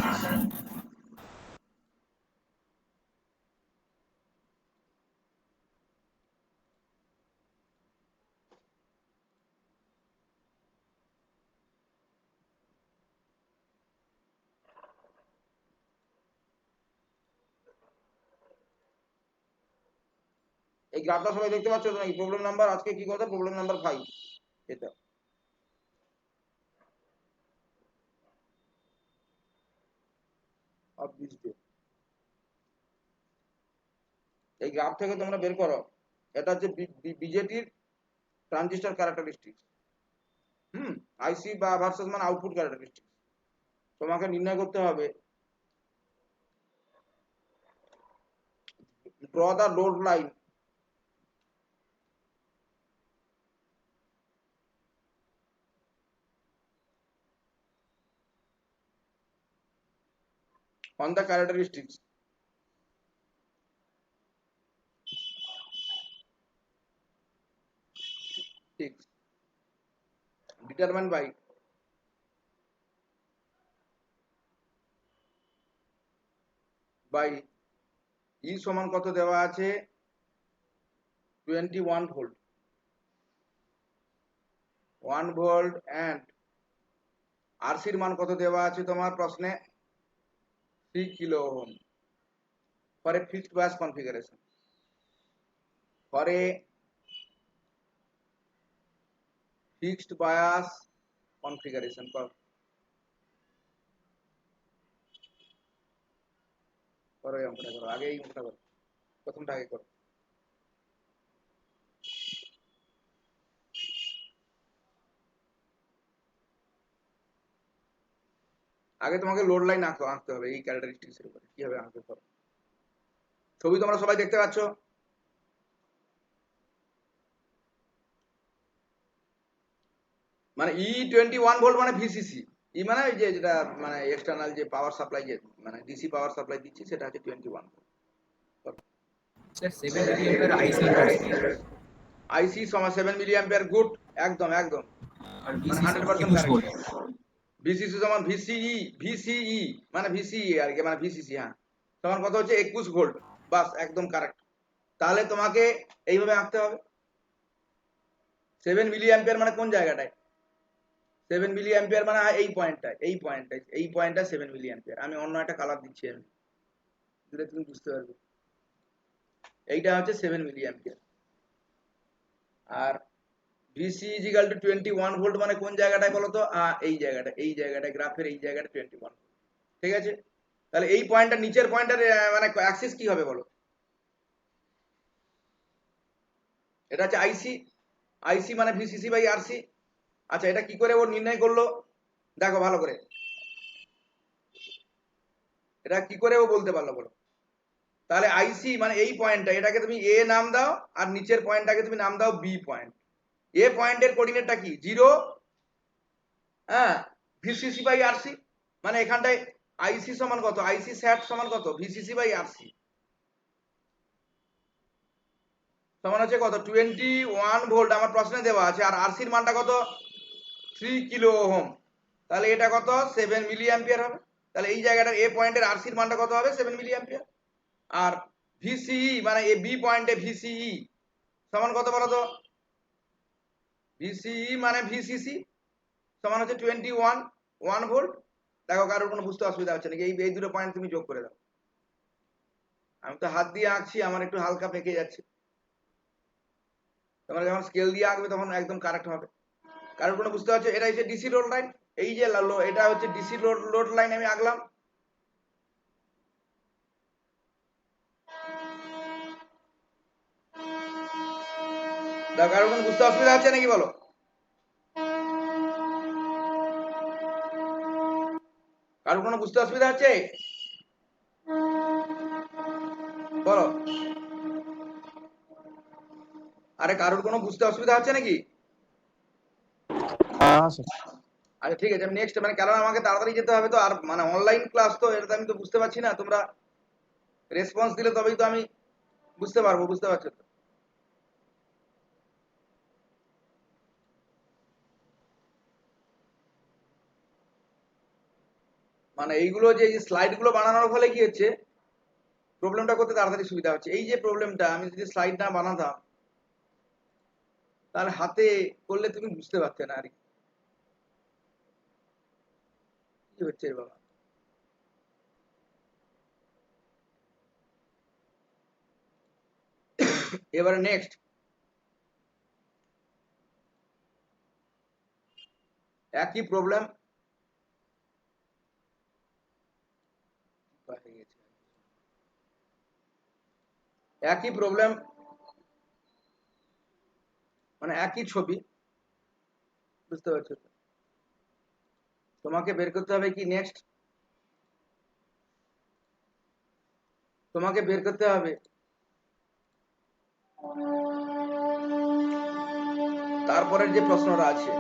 এই গ্রাফটা সবাই দেখতে পাচ্ছ তো নাকি? প্রবলেম নাম্বার আজকে কি কথা, প্রবলেম নাম্বার 5 এটা। অফ দিস ডে এই গ্রাফ থেকে তোমরা বের করো, এটা হচ্ছে বিজেটির ট্রানজিস্টর ক্যারেক্টারিস্টিক্স। আইসি বা ভার্সেস মানে আউটপুট ক্যারেক্টারিস্টিক্স। তোমাকে নির্ণয় করতে হবে draw the load line on the characteristics six determined by E সমান কত দেওয়া আছে 21 ভোল্ট 1 ভোল্ট and RC এর মান কত দেওয়া আছে তোমার প্রশ্নে 3 kilo ohm for a fixed bias configuration for a fixed bias configuration করো এই অঙ্কটা করো, আগে এই অঙ্কটা করো, প্রথমটা আগে করো। আগে তোমাকে লোড লাইন আঁকতে হবে এই ক্যারেক্টারিস্টিক্স এর উপরে, কিভাবে আঁকতে পারো। ছবি তোমরা সবাই দেখতে পাচ্ছ? মানে E21 ভোল্ট মানে ভিসিসি, ই মানে ওই যে যেটা মানে এক্সটার্নাল যে পাওয়ার সাপ্লাই, যে মানে ডিসি পাওয়ার সাপ্লাই দিচ্ছি সেটা হচ্ছে 21 ভোল্ট। স্যার 7 মিলি অ্যাম্পিয়ার আইসি প্রশ্ন, আইসি সমান 7 মিলি অ্যাম্পিয়ার, গুড, একদম একদম আর মানে ভিসি 100% 21 ভোল্ট। কারেক্ট। ভিসিসি সমান ভিসিই মানে ভিসিই আর কি, মানে ভিসিসি, হ্যাঁ, সমান কত হচ্ছে 21 ভোল্ট, বাস একদম কারেক্ট। তাহলে তোমাকে এইভাবে আঁকতে হবে। 7 মিলি অ্যাম্পিয়ার মানে কোন জায়গাটায়? 7 মিলি অ্যাম্পিয়ার মানে এই পয়েন্টটা 7 মিলি অ্যাম্পিয়ার। আমি অন্য একটা কালার দিচ্ছি, আমি দিলে তুমি বুঝতে পারবে। এইটা হচ্ছে 7 মিলি অ্যাম্পিয়ার। আর ভিসি ইজিক্যাল টু 21 ভোল্ট মানে কোন জায়গাটায় বলো তো? এই জায়গাটায় গ্রাফের এই জায়গাটা 21 ভোল্ট, ঠিক আছে? তাহলে এই পয়েন্টটা, নিচের পয়েন্টের মানে অ্যাক্সিস কি হবে বলো? এটা হচ্ছে আইসি মানে ভিসিসি বাই আরসি। আচ্ছা, এটা কি করে ও নির্ণয় করলো দেখো ভালো করে, এটা কি করে ও বলতে পারলো বলো? তাহলে আইসি মানে এই পয়েন্টটা, এটাকে তুমি এ নাম দাও, আর নিচের পয়েন্টটাকে তুমি নাম দাও বি পয়েন্ট। এ পয়েন্টের কোঅর্ডিনেটটা কি 0, হ্যাঁ, ভিসিসি বাই আরসি, মানে এখানটায় আইসি সমান কত, আইসি স্যাট সমান কত, ভিসিসি বাই আরসি সমান হচ্ছে কত 21 ভোল্ট আমার প্রশ্নে দেওয়া আছে, আর আরসির মানটা কত 3 কিলো ওহম। তাহলে এটা কত 7 মিলি অ্যাম্পিয়ার হবে। তাহলে এই জায়গাটার এ পয়েন্টের আরসির মানটা কত হবে 7 মিলি অ্যাম্পিয়ার। আর ভিসিই মানে এ বি পয়েন্টে ভিসিই সমান কত বলো তো? ভিসিই মানে ভিসিসি সমান হচ্ছে 1 ভোল্ট। দেখো কারোর কোনো বুঝতে অসুবিধা হচ্ছে নাকি? এই দুটো পয়েন্ট তুমি যোগ করে দাও। আমি তো হাত দিয়ে আঁকছি, আমার একটু হালকা পেকে যাচ্ছে, তোমরা যখন স্কেল দিয়ে আঁকবে তখন একদম কারেক্ট হবে। কারোর কোনো বুঝতে পারছো? এটা হচ্ছে ডিসি লোড লাইন, এই যে এটা হচ্ছে ডিসি লোড লাইন আমি আঁকলাম। দেখো কারোর কোনো বুঝতে অসুবিধা হচ্ছে নাকি বলো? কারোর কোনো বুঝতে অসুবিধা হচ্ছে বলো? আরে কারোর কোনো বুঝতে অসুবিধা হচ্ছে নাকি? আচ্ছা ঠিক আছে, আমি নেক্সট মানে, কারণ আমাকে তাড়াতাড়ি যেতে হবে তো, আর মানে অনলাইন ক্লাস তো, এটা আমি তো বুঝতে পারছি না, তোমরা রেসপন্স দিলে তবেই তো আমি বুঝতে পারবো, বুঝতে পারছো তো? মানে এইগুলো যে স্লাইড গুলো বানানোর ফলে কি হচ্ছে, প্রবলেমটা করতে তাড়াতাড়ি সুবিধা হচ্ছে। এই যে প্রবলেমটা, আমি যদি স্লাইড না বানাতাম তাহলে হাতে করলে তুমি বুঝতে পারতে না আর কি হচ্ছে বাবা। এবারে নেক্সট একই প্রবলেম, একই প্রবলেম মানে একই ছবি, বুঝতে পারছো তো? তোমাকে বের করতে হবে কি নেক্সট, তোমাকে বের করতে হবে তারপরের যে প্রশ্নটা আছে,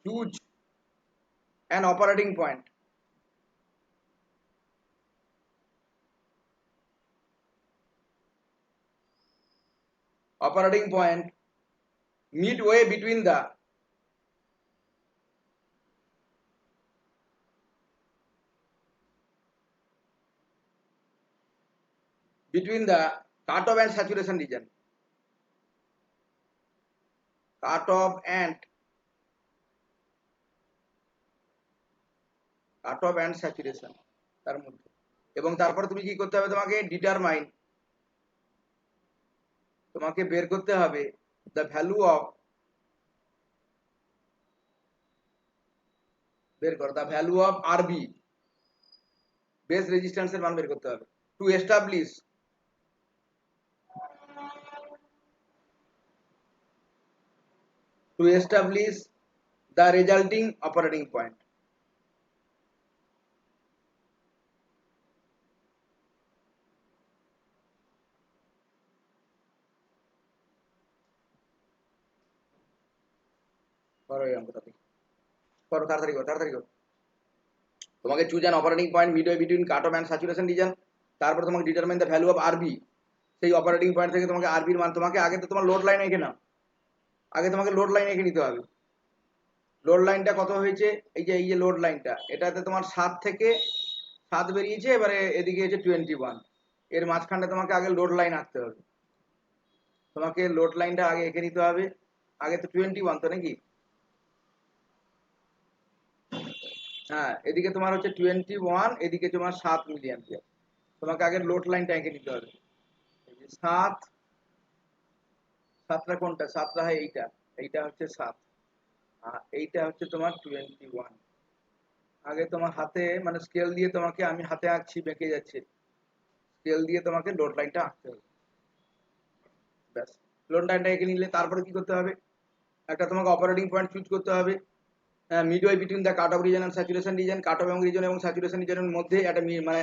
choose an operating point. Operating point midway between the cutoff and saturation region. Cutoff and saturation তার মধ্যে, এবং তারপর তুমি কি করতে হবে, তোমাকে ডিটারমাইন, তোমাকে বের করতে হবে দ্য ভ্যালু অফ, বের করো দ্য ভ্যালু অফ আরবি, বেস রেজিস্ট্যান্সের মান বের করতে হবে to establish the resulting operating point. করো এই অঙ্কটা, করো তাড়াতাড়ি করো, তাড়াতাড়ি করো। তোমাকে choose an operating point midway between cutoff and saturation region, তারপর তোমাকে ডিটারমাইন দ্য ভ্যালু অফ আরবি, সেই অপারেটিং পয়েন্ট থেকে তোমাকে আরবির মান, তোমাকে আগে তো তোমার লোড লাইন এঁকে নাও, আগে তোমাকে লোড লাইন এঁকে নিতে হবে। লোড লাইনটা কত হয়েছে, এই যে লোড লাইনটা, এটাতে তোমার 7 থেকে 7 বেরিয়েছে, এবারে এদিকে হচ্ছে 21, এর মাঝখানটা তোমাকে আগে লোড লাইন আঁকতে হবে, তোমাকে লোড লাইনটা আগে এঁকে নিতে হবে। আগে তো 21 তো নাকি, হ্যাঁ এদিকে তোমার হচ্ছে 21, এদিকে তোমার 7 মিলি অ্যাম্পিয়ার, তোমাকে আগে লোড লাইনটা এঁকে নিতে হবে। 7টা কোনটা, 7টা হয় এইটা, এইটা হচ্ছে 7, আর এইটা হচ্ছে তোমার 21। আগে তোমার হাতে মানে স্কেল দিয়ে তোমাকে, আমি হাতে আঁকছি বেঁকে যাচ্ছে, স্কেল দিয়ে তোমাকে লোড লাইনটা আঁকতে হবে, ব্যাস। লোড লাইনটা এঁকে নিলে তারপরে কি করতে হবে, একটা তোমাকে অপারেটিং পয়েন্ট চুজ করতে হবে midway between the cut off region and saturation region, cut off এবং স্যাচুরেশন রিজনের মধ্যে একটা মানে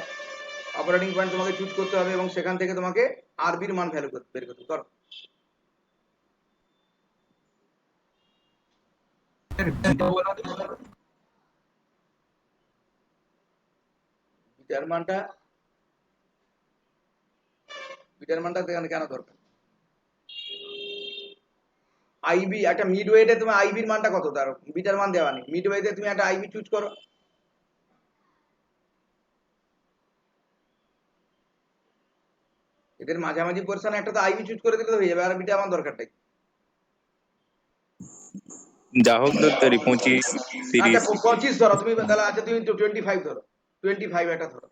অপারেটিং পয়েন্ট তোমাকে চুজ করতে হবে, এবং সেখান থেকে তোমাকে আরবির মান ভ্যালু বের করতে করো। বিটার মানটা কেন দরকার, আইবি একটা মিডওয়েতে তুমি আইবির মানটা কত, তার বিটার মান দেওয়া নেই, মিডওয়েতে তুমি একটা আইবি চুজ করো, এদের মাঝামাঝি পোরশনে একটা তো আইবি চুজ করে দিলে তো হয়ে যাবে, আর বিটা আমার দরকারটাই। যা হোক ধরতে 25 আচ্ছা 30 25 ধরো তুমি, তাহলে আচ্ছা তুমি 25 ধরো, 25 একটা ধরো,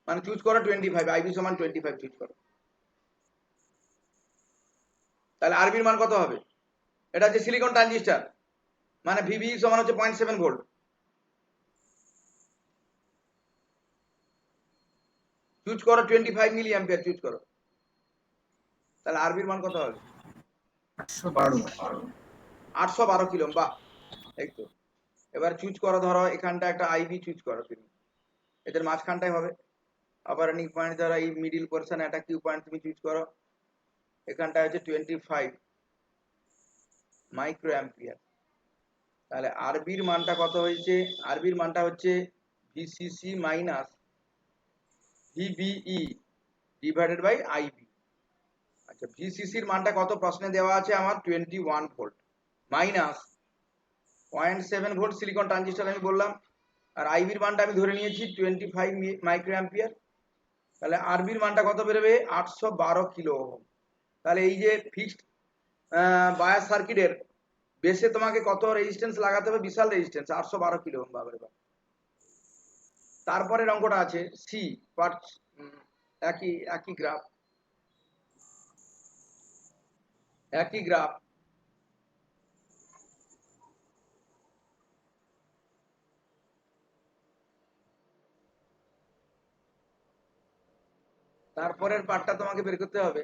মানে চুজ করো 25, আইবি সমান 25 চুজ করো, তাহলে আরবির মান কত হবে, এটা হচ্ছে সিলিকন ট্রানজিস্টর, মানে ভিবি সমান হচ্ছে 0.7 ভোল্ট, চুজ করো 25 মিলি অ্যাম্পিয়ার চুজ করো, তাহলে আরবির মান কত হবে, 812 কিলো, বাহ এই তো। এবার চুজ করো, ধরো এখানটা একটা আইবি চুজ করো তুমি, এদের মাঝখানটাই হবে অপারেটিং পয়েন্ট, ধরো এই মিডিল পোরশন একটা কিউ পয়েন্ট তুমি চুজ করো, এখানটা হচ্ছে 25 মাইক্রো অ্যাম্পিয়ার, তাহলে আরবির মানটা কত হয়েছে, আরবির মানটা হচ্ছে VCC minus VBE divided by IB. আচ্ছা ভিসিসির মানটা কত প্রশ্নে দেওয়া আছে আমার 21 volt minus 0.7 volt silicon transistor আমি বললাম, আর আইবির মানটা আমি ধরে নিয়েছি 25 মাইক্রো অ্যাম্পিয়ার, তাহলে আরবির মানটা কত বেরোবে 812 কিলো ওহম। তাহলে এই যে ফিক্সড বায়াস সার্কিটের বেসে তোমাকে কত রেজিস্ট্যান্স লাগাতে হবে, বিশাল রেজিস্ট্যান্স 812 কিলো ওহম, বাবারে বাবা। তারপরের অঙ্কটা আছে সি, একই গ্রাফ, একই গ্রাফ, তারপরের পার্টটা তোমাকে বের করতে হবে।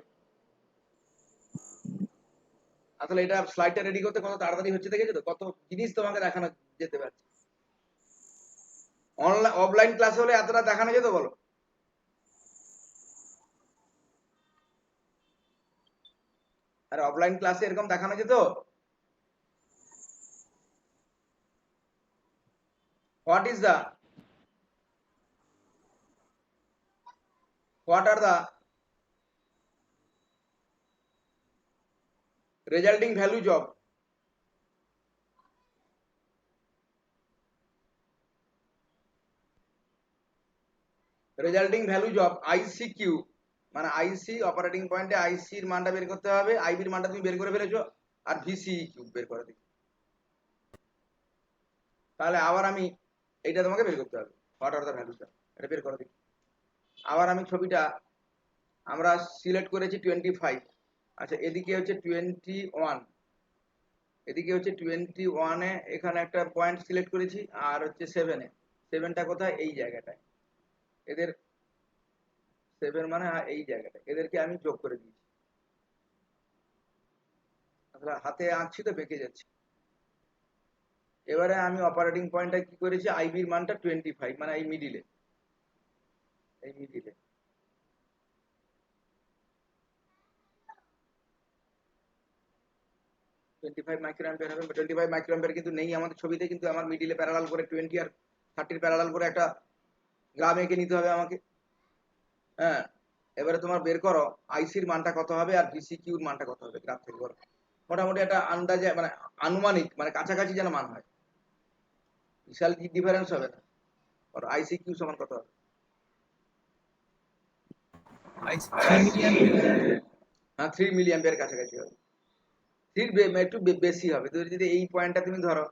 আসলে এটা স্লাইডটা রেডি করতে কত তাড়াতাড়ি হচ্ছে দেখেছো তো, কত জিনিস তোমাকে দেখানো যেতে পারছে। অনলাইন অফলাইন ক্লাসে হলে এতটা দেখানো যেত বলো? আর অফলাইন ক্লাসে এরকম দেখানো যেত? What is the what are the resulting values of ICQ, মানে আইসি অপারেটিং পয়েন্টে আইসির মানটা বের করতে হবে, আইবির মানটা তুমি বের করে ফেলেছো, আর ভিসিইকিউ বের করে দিই। তাহলে আবার আমি এইটা তোমাকে বের করতে হবে, হোয়াট আর দ্য ভ্যালুটা, এটা বের করে দিই। আবার আমি ছবিটা আমরা সিলেক্ট করেছি 25, আচ্ছা এদিকে হচ্ছে 21, এদিকে হচ্ছে 21-এ এখানে একটা পয়েন্ট সিলেক্ট করেছি, আর হচ্ছে 7-এ, 7টা কোথায়, এই জায়গাটায়, এদের 7 মানে এই জায়গাটা, এদেরকে আমি যোগ করে দিয়েছি। আসলে হাতে আঁকছি তো বেঁকে যাচ্ছে। এবারে আমি অপারেটিং পয়েন্টটা কি করেছি, আইবির মানটা 25, মানে এই মিডিলে, এই মিডিলে মাইক্রোঅ্যাম্পিয়ার হবে। 25 মাইক্রোঅ্যাম্পিয়ার কিন্তু নেই আমাদের ছবিতে, কিন্তু আমার মিডিলে প্যারালাল করে 20 আর 30 প্যারালাল করে একটা গ্রাফ এঁকে নিতে হবে আমাকে। হ্যাঁ, এবারে তোমার বের করো আইসির মানটা কত হবে আর ভিসিকিউর মানটা কত হবে, গ্রাফ থেকে করো। মোটামুটি একটা আন্দাজে, মানে আনুমানিক, মানে কাছাকাছি যেন মান হয়, বিশাল ডিফারেন্স হবে না। আইসিকিউ সমান কত হবে? হ্যাঁ, 3 মিলি অ্যাম্পিয়ার কাছাকাছি হবে। 3 একটু বেশি হবে। তো যদি এই পয়েন্টটা তুমি ধরো,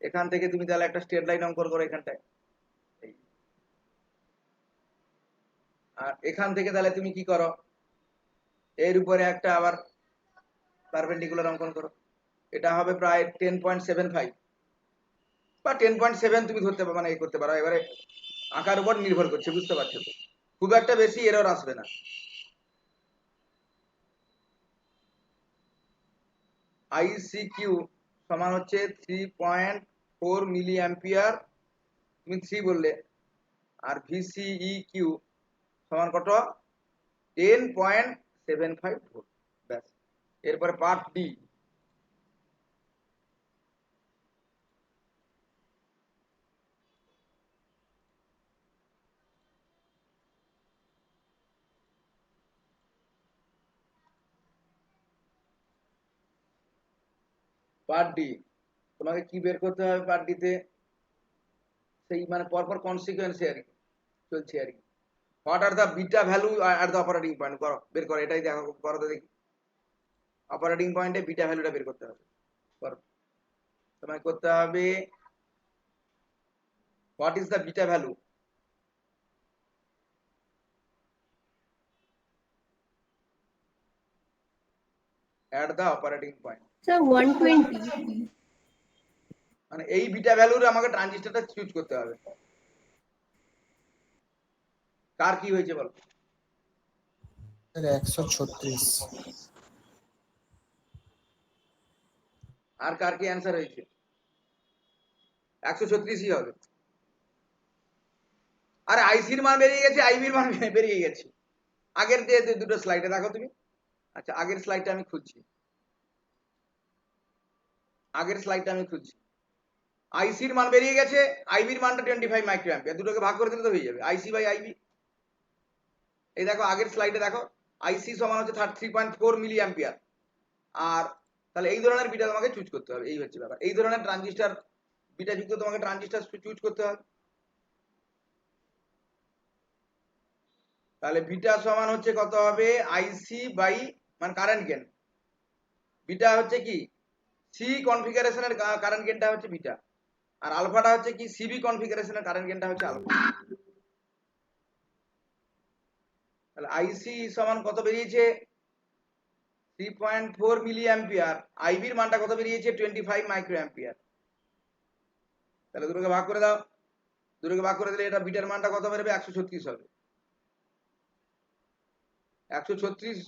এখান থেকে তুমি তাহলে একটা স্ট্রেট লাইন অঙ্কন করো এখানটায়, আর এখান থেকে তাহলে তুমি কি করো, এর উপরে একটা আবার পারপেন্ডিকুলার অঙ্কন করো। এটা হবে প্রায় 10.75 বা 10.7 তুমি ধরতে পারো, মানে এই করতে পারো। এবারে আঁকার উপর নির্ভর করছে, বুঝতে পারছো তো, খুব একটা বেশি এরর আসবে না। আইসিকিউ সমান হচ্ছে 3.4 মিলি অ্যাম্পিয়ার, তুমি 3 বললে, আর ভিসিইকিউ সমান কত, 10.75 ভোল্ট। ব্যাস। এরপরে পার্ট ডি, পার্ট ডি তোমাকে কি বের করতে হবে পার্ট ডিতে, সেই মানে পরপর কনসিকুয়েন্সে আর কি চলছে আর কি। What are the beta value are the operating point, করো বের করো, এটাই দেখো, করো তো দেখি। অপারেটিং পয়েন্টে বিটা ভ্যালুটা বের করতে হবে, করো। তোমাকে করতে হবে what is the beta value at the operating point. Sir, 120. মানে এই বিটা ভ্যালুর আমাকে ট্রানজিস্টরটা চুজ করতে হবে। কার কি হয়েছে বলো? 136। আর কার কি অ্যান্সার হয়েছে? 136ই হবে। আরে আইসির মান বেরিয়ে গেছে, আইবির মান বেরিয়ে গেছে। আগের যে দুটো স্লাইডে দেখো তুমি। আচ্ছা, আগের স্লাইডটা আমি খুঁজছি, আগের স্লাইডটা আমি খুঁজছি। আইসির মান বেরিয়ে গেছে, আইবির মানটা 25 মাইক্রোঅ্যাম্পিয়ার, দুটোকে ভাগ করে দিলে তো হয়ে যাবে আইসি বাই আইবি। এই দেখো আগের স্লাইডে দেখো, আইসি সমান হচ্ছে 3.4 মিলি অ্যাম্পিয়ার। আর তাহলে এই ধরনের বিটা তোমাকে চুজ করতে হবে, এই হচ্ছে ব্যাপার। এই ধরনের ট্রানজিস্টর বিটা যুক্ত তোমাকে ট্রানজিস্টর চুজ করতে হবে। তাহলে বিটা সমান হচ্ছে কত হবে, আইসি বাই মানে কারেন্ট গেন। বিটা হচ্ছে কি, সি কনফিগারেশনের কারেন্ট গেনটা হচ্ছে বিটা, আর আলফাটা হচ্ছে কি, সিবি কনফিগারেশনের কারেন্ট গেনটা হচ্ছে আলফা। তাহলে আইসি সমান কত বেরিয়েছে, 3.4 মিলি অ্যাম্পিয়ার, আইবির মানটা কত বেরিয়েছে 25 মাইক্রো অ্যাম্পিয়ার। তাহলে দুটোকে ভাগ করে দাও, দুটোকে ভাগ করে দিলে এটা বিটার মানটা কত বেরোবে 136 হবে। 136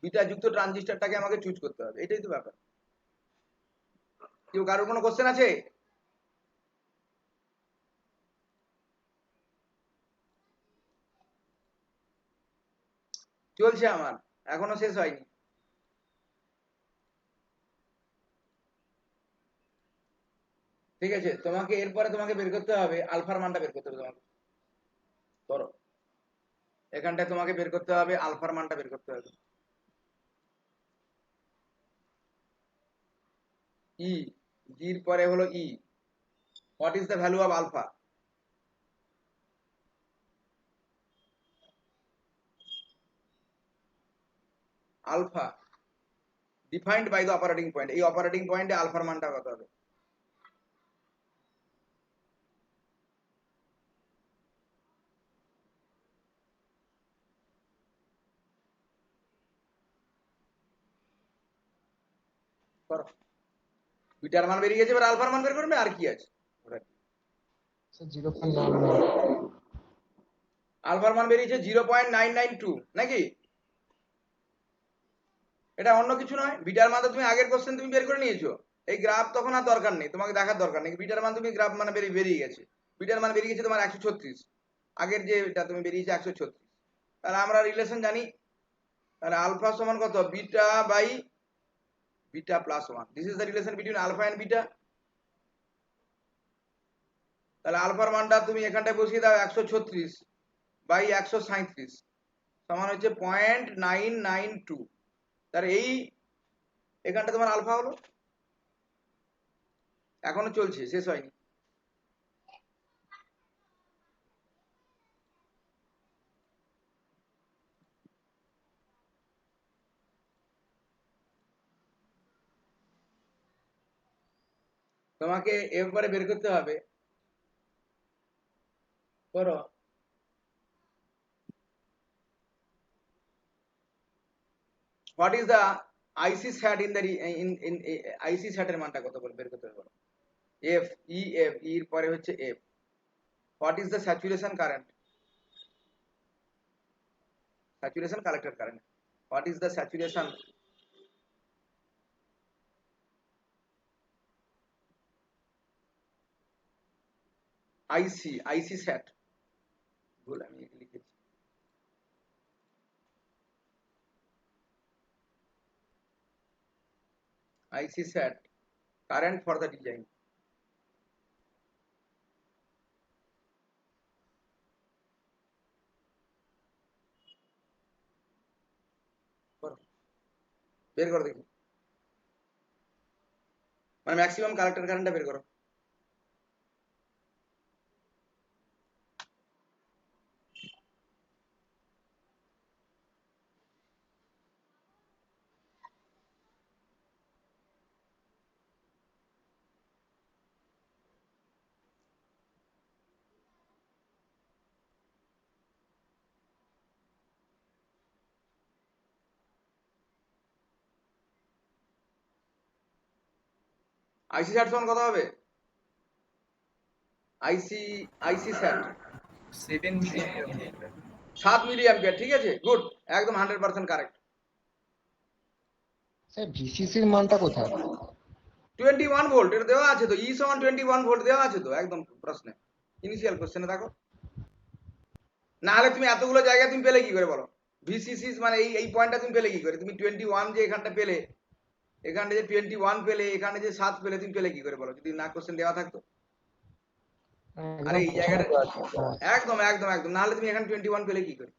বিটা যুক্ত ট্রানজিস্টরটাকে আমাকে চুজ করতে হবে, এটাই তো ব্যাপার। কেউ কারোর কোনো কোশ্চেন আছে? চলছে আমার, এখনো শেষ হয়নি। ঠিক আছে, তোমাকে এরপরে তোমাকে বের করতে হবে আলফার মানটা বের করতে হবে তোমাকে। ধরো এখানটায় তোমাকে বের করতে হবে আলফার মানটা বের করতে হবে। ই, জির পরে হলো E. What is the value of alpha? Alpha defined by the operating point, এই অপারেটিং পয়েন্টে আলফার মানটা কত হবে? করো, বিটার মান বেরিয়ে গেছে, এবার আলফার মান বের করবে, আর কি আছে? স্যার 0.99। আলফার মান বেরিয়েছে 0.992 নাকি? এটা অন্য কিছু নয়, বিটার মান তো তুমি আগের কোশ্চেন তুমি বের করে নিয়েছো, এই গ্রাফ তখন আর দরকার নেই, তোমাকে দেখার দরকার নেই। বিটার মান তুমি গ্রাফ মানে বেরিয়ে গেছে, বিটার মান বেরিয়ে গেছে তোমার 136, আগের যে এটা তুমি বেরিয়েছে 136। তাহলে আমরা রিলেশন জানি, তাহলে আলফা সমান কত? Beta by beta plus 1, this is the relation between alpha and beta. তাহলে আলফার মানটা তুমি এখানটায় বসিয়ে দাও 136 বাই 137 সমান হচ্ছে 0.992। তাহলে এই এখানটা তোমার আলফা হলো, এখনো চলছে, শেষ হয়নি। তোমাকে এরপরে বের করতে হবে, করো what is the IC sat in the in IC স্যাটের মানটা কত বলে বের করতে হবে? এফ ই, এফ এর পরে হচ্ছে F. What is the saturation current? Saturation collector current, what is the saturation IC, IC sat, ভুল আমি লিখেছি। IC sat current for the design. বের করো দেখি, মানে ম্যাক্সিমাম কালেক্টর কারেন্টটা বের করো। আইসি স্যাট সমান কত হবে? আইসি আইসি স্যাট 7 মিলি অ্যাম্পিয়ার। 7 মিলি অ্যাম্পিয়ার, ঠিক আছে, গুড, একদম 100% কারেক্ট। স্যার ভিসিসির মানটা কোথায়? 21 ভোল্ট, এটা দেওয়া আছে তো, ই সমান 21 ভোল্ট দেওয়া আছে তো একদম প্রশ্নে, ইনিশিয়াল কোশ্চেনে দেখো। না হলে তুমি এতগুলো জায়গা তুমি পেলে কি করে বলো? ভিসিসি মানে এই পয়েন্টটা তুমি পেলে কি করে? তুমি 21 যে এখানটা পেলে, এখানটা যে 21 পেলে, এখানে যে 7 পেলে, তুমি পেলে কি করে বলো যদি না কোশ্চেন দেওয়া থাকতো? আরে একদম এই প্রথমে জায়গাটা দেওয়া আছে। হ্যাঁ। একদম একদম একদম, না হলে তুমি এখানে 21 পেলে কি করে?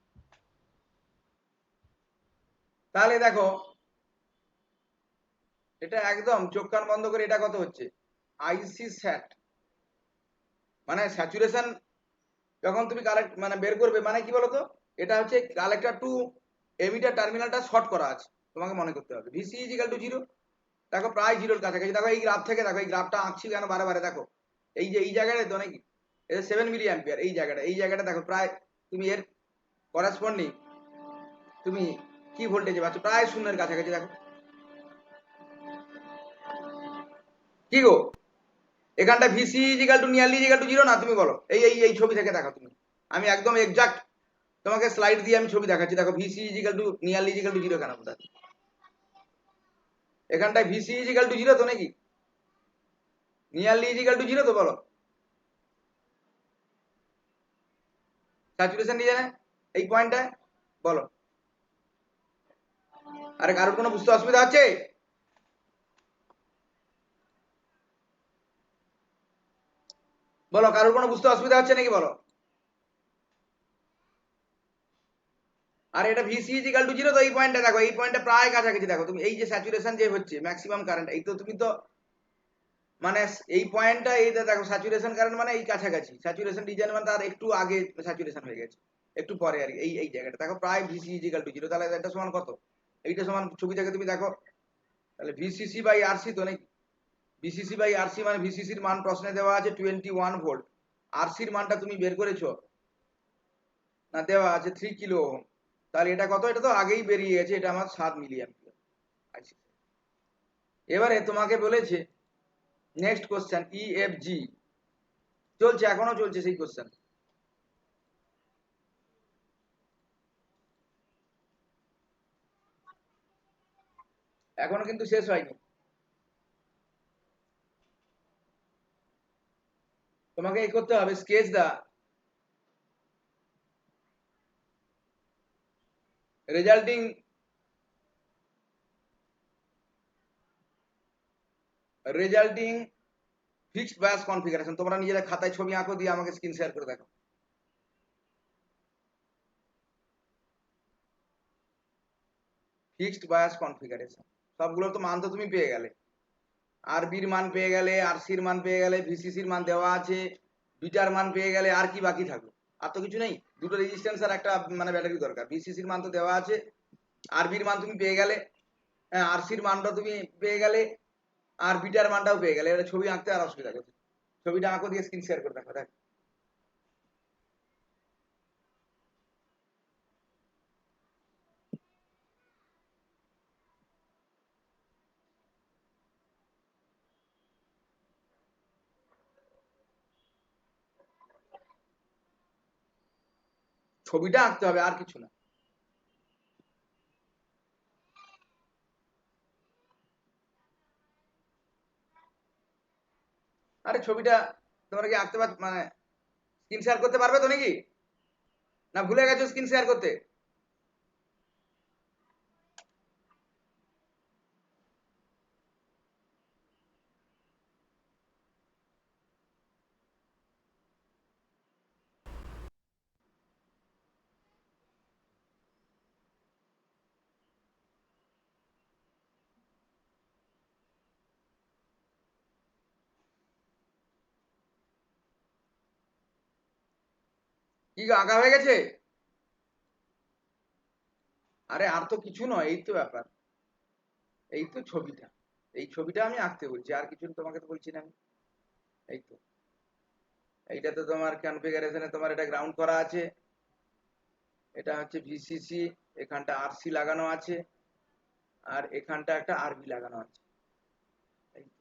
তাহলে দেখো এটা একদম চোখ কান বন্ধ করে, এটা কত হচ্ছে? আইসি স্যাট মানে স্যাচুরেশন যখন তুমি কালেক্ট মানে বের করবে, মানে কি বলতো, এটা হচ্ছে কালেক্টর টু এমিটার টার্মিনালটা শর্ট করা আছে, তোমাকে মনে করতে হবে ভিসি ইজিক্যাল টু 0। দেখো প্রায় জিরোর কাছাকাছি, দেখো এই গ্রাফ থেকে, দেখো এই গ্রাফটা আঁকছি কেন বারে বারে, দেখো এই যে এই জায়গাটা তো নাকি এটা 7 মিলি অ্যাম্পিয়ার, এই জায়গাটা দেখো প্রায় তুমি এর করাসপন্ডিং তুমি কি ভোল্টেজে পাচ্ছ? প্রায় শূন্যের কাছাকাছি। দেখো কি গো, এখানটা VC equal to nearly equal to zero না? তুমি বলো, এই এই এই ছবি থেকে দেখো তুমি, আমি একদম এক্সাক্ট তোমাকে স্লাইড দিয়ে আমি ছবি দেখাচ্ছি। দেখো VC equal to nearly equal to zero কেন বোঝা? এখানটায় ভিসি ইজিক্যাল টু জিরো তো নাকি? নিয়ারলি ইজিক্যাল টু জিরো তো? বলো স্যাচুরেশন রিজনে এই পয়েন্টটায়, বলো। আরে কারোর কোনো বুঝতে অসুবিধা হচ্ছে? বলো, কারোর কোনো বুঝতে অসুবিধা হচ্ছে নাকি? বলো। আর এটা ভিসি ইজিক্যাল টু জিরো তো? এই পয়েন্টটা দেখো, এই পয়েন্টটা প্রায় কাছাকাছি। দেখো তুমি, এই যে স্যাচুরেশন যে হচ্ছে ম্যাক্সিমাম কারেন্ট, এই তো তুমি তো মানে এই পয়েন্টটা, এই দেখো স্যাচুরেশন কারেন্ট মানে এই কাছাকাছি, স্যাচুরেশন রিজন মানে তার একটু আগে স্যাচুরেশন হয়ে গেছে, একটু পরে আর কি। এই এই জায়গাটা দেখো প্রায় ভিসি ইজিক্যাল টু জিরো। তাহলে এটা সমান কত? এইটা সমান ছবি থেকে তুমি দেখো, তাহলে ভিসিসি বাই আরসি তো নাকি? ভিসিসি বাই আরসি মানে ভিসিসির মান প্রশ্নে দেওয়া আছে 21 ভোল্ট, আরসির মানটা তুমি বের করেছো না? দেওয়া আছে 3 কিলো ওহম। তাহলে এটা কত? এটা তো আগেই বেরিয়ে গেছে, এটা আমার 7 মিলি অ্যাম্পিয়ার। আচ্ছা, এবারে তোমাকে বলেছে নেক্সট কোশ্চেন, ইএফজি চলছে, এখনো চলছে সেই কোশ্চেন। এখনো কিন্তু শেষ হয়নি। তোমাকে এই করতে হবে, স্কেচ দা রেজাল্টিং ফিক্সড বায়াস কনফিগারেশন। তোমরা নিজেরা খাতায় ছবি আঁকো, দিয়ে আমাকে স্ক্রিন শেয়ার করে দেখো। ফিক্সড বায়াস কনফিগারেশন, সবগুলো তো মান তো তুমি পেয়ে গেলে, আরবির মান পেয়ে গেলে, আরসির মান পেয়ে গেলে, ভিসিসির মান দেওয়া আছে, বিটার মান পেয়ে গেলে, আর কি বাকি থাকলো? আর তো কিছু নেই, দুটো রেজিস্ট্যান্স আর একটা মানে ব্যাটারি দরকার। ভিসিসির মান তো দেওয়া আছে, আরবির মান তুমি পেয়ে গেলে, হ্যাঁ আরসির মানটা তুমি পেয়ে গেলে, আর বিটার মানটাও পেয়ে গেলে। এবার ছবি আঁকতে আর অসুবিধা করছে, ছবিটা আঁকো, দিয়ে স্ক্রিন শেয়ার করে দেখো। দেখ, ছবিটা আঁকতে হবে, আর কিছু না। আরে ছবিটা তোমরা কি আঁকতে পার, মানে স্ক্রিন শেয়ার করতে পারবে তো নাকি? না ভুলে গেছো স্ক্রিন শেয়ার করতে? কি গো, আঁকা হয়ে গেছে? আরে আর তো কিছু নয়, এই তো ব্যাপার, এই তো ছবিটা, এই ছবিটা আমি আঁকতে বলছি, আর কিছু তোমাকে তো বলছি না আমি। এই তো এইটা তো তোমার কনফিগারেশনে তোমার এটা গ্রাউন্ড করা আছে, এটা হচ্ছে ভিসিসি, এখানটা আরসি লাগানো আছে, আর এখানটা একটা আরবি লাগানো আছে। এই তো।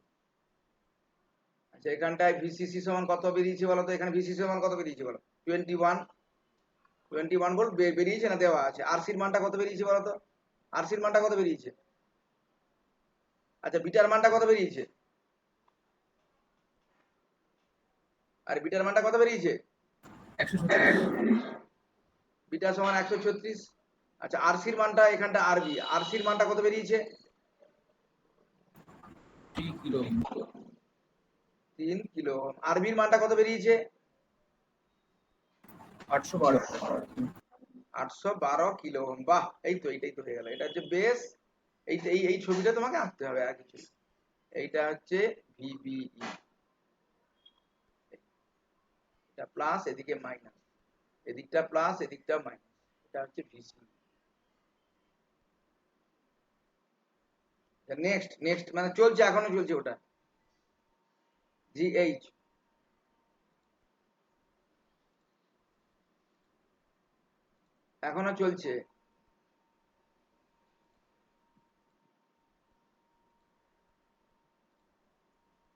আচ্ছা, এখানটায় ভিসিসি সমান কত বেরিয়েছে বলো তো? এখানে ভিসিসি সমান কত বেরিয়েছে বলো? 21 ভোল্ট বেরিয়েছে না? দেওয়া আছে। আরসির মানটা কত বেরিয়েছে বলো তো? আরসির মানটা কত বেরিয়েছে? আচ্ছা, বিটার মানটা কত বেরিয়েছে? আর বিটার মানটা কত বেরিয়েছে? 136। বিটা সমান 136। আচ্ছা, আরসির মানটা, এখানটা আরবি, আরসির মানটা কত বেরিয়েছে? 3 কিলো। 3 কিলো। আরবির মানটা কত বেরিয়েছে? 812। 812 কিলো ওহম। বাহ, এই তো, এইটাই তো হয়ে গেল। এটা হচ্ছে বেস। এইটা এই এই ছবিটা তোমাকে আঁকতে হবে, আর কিছু। এইটা হচ্ছে ভিবিই, এটা প্লাস, এদিকে মাইনাস, এদিকটা প্লাস, এদিকটা মাইনাস, এটা হচ্ছে ভিসি। নেক্সট নেক্সট মানে চলছে, এখনো চলছে ওটা, জিএইচ। এখনো চলছে।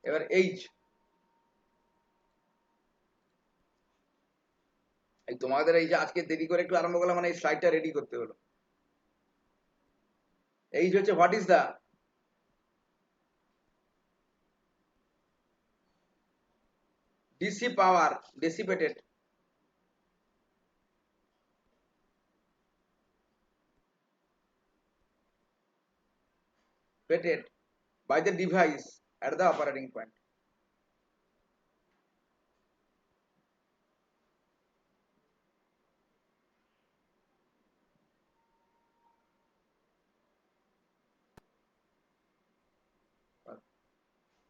এবার এইচ, এই তোমাদের এই যে আজকে দেরি করে একটু আরম্ভ করলাম মানে এই স্লাইডটা রেডি করতে হলো। এইচ হচ্ছে what is the DC power dissipated by the device at the operating point.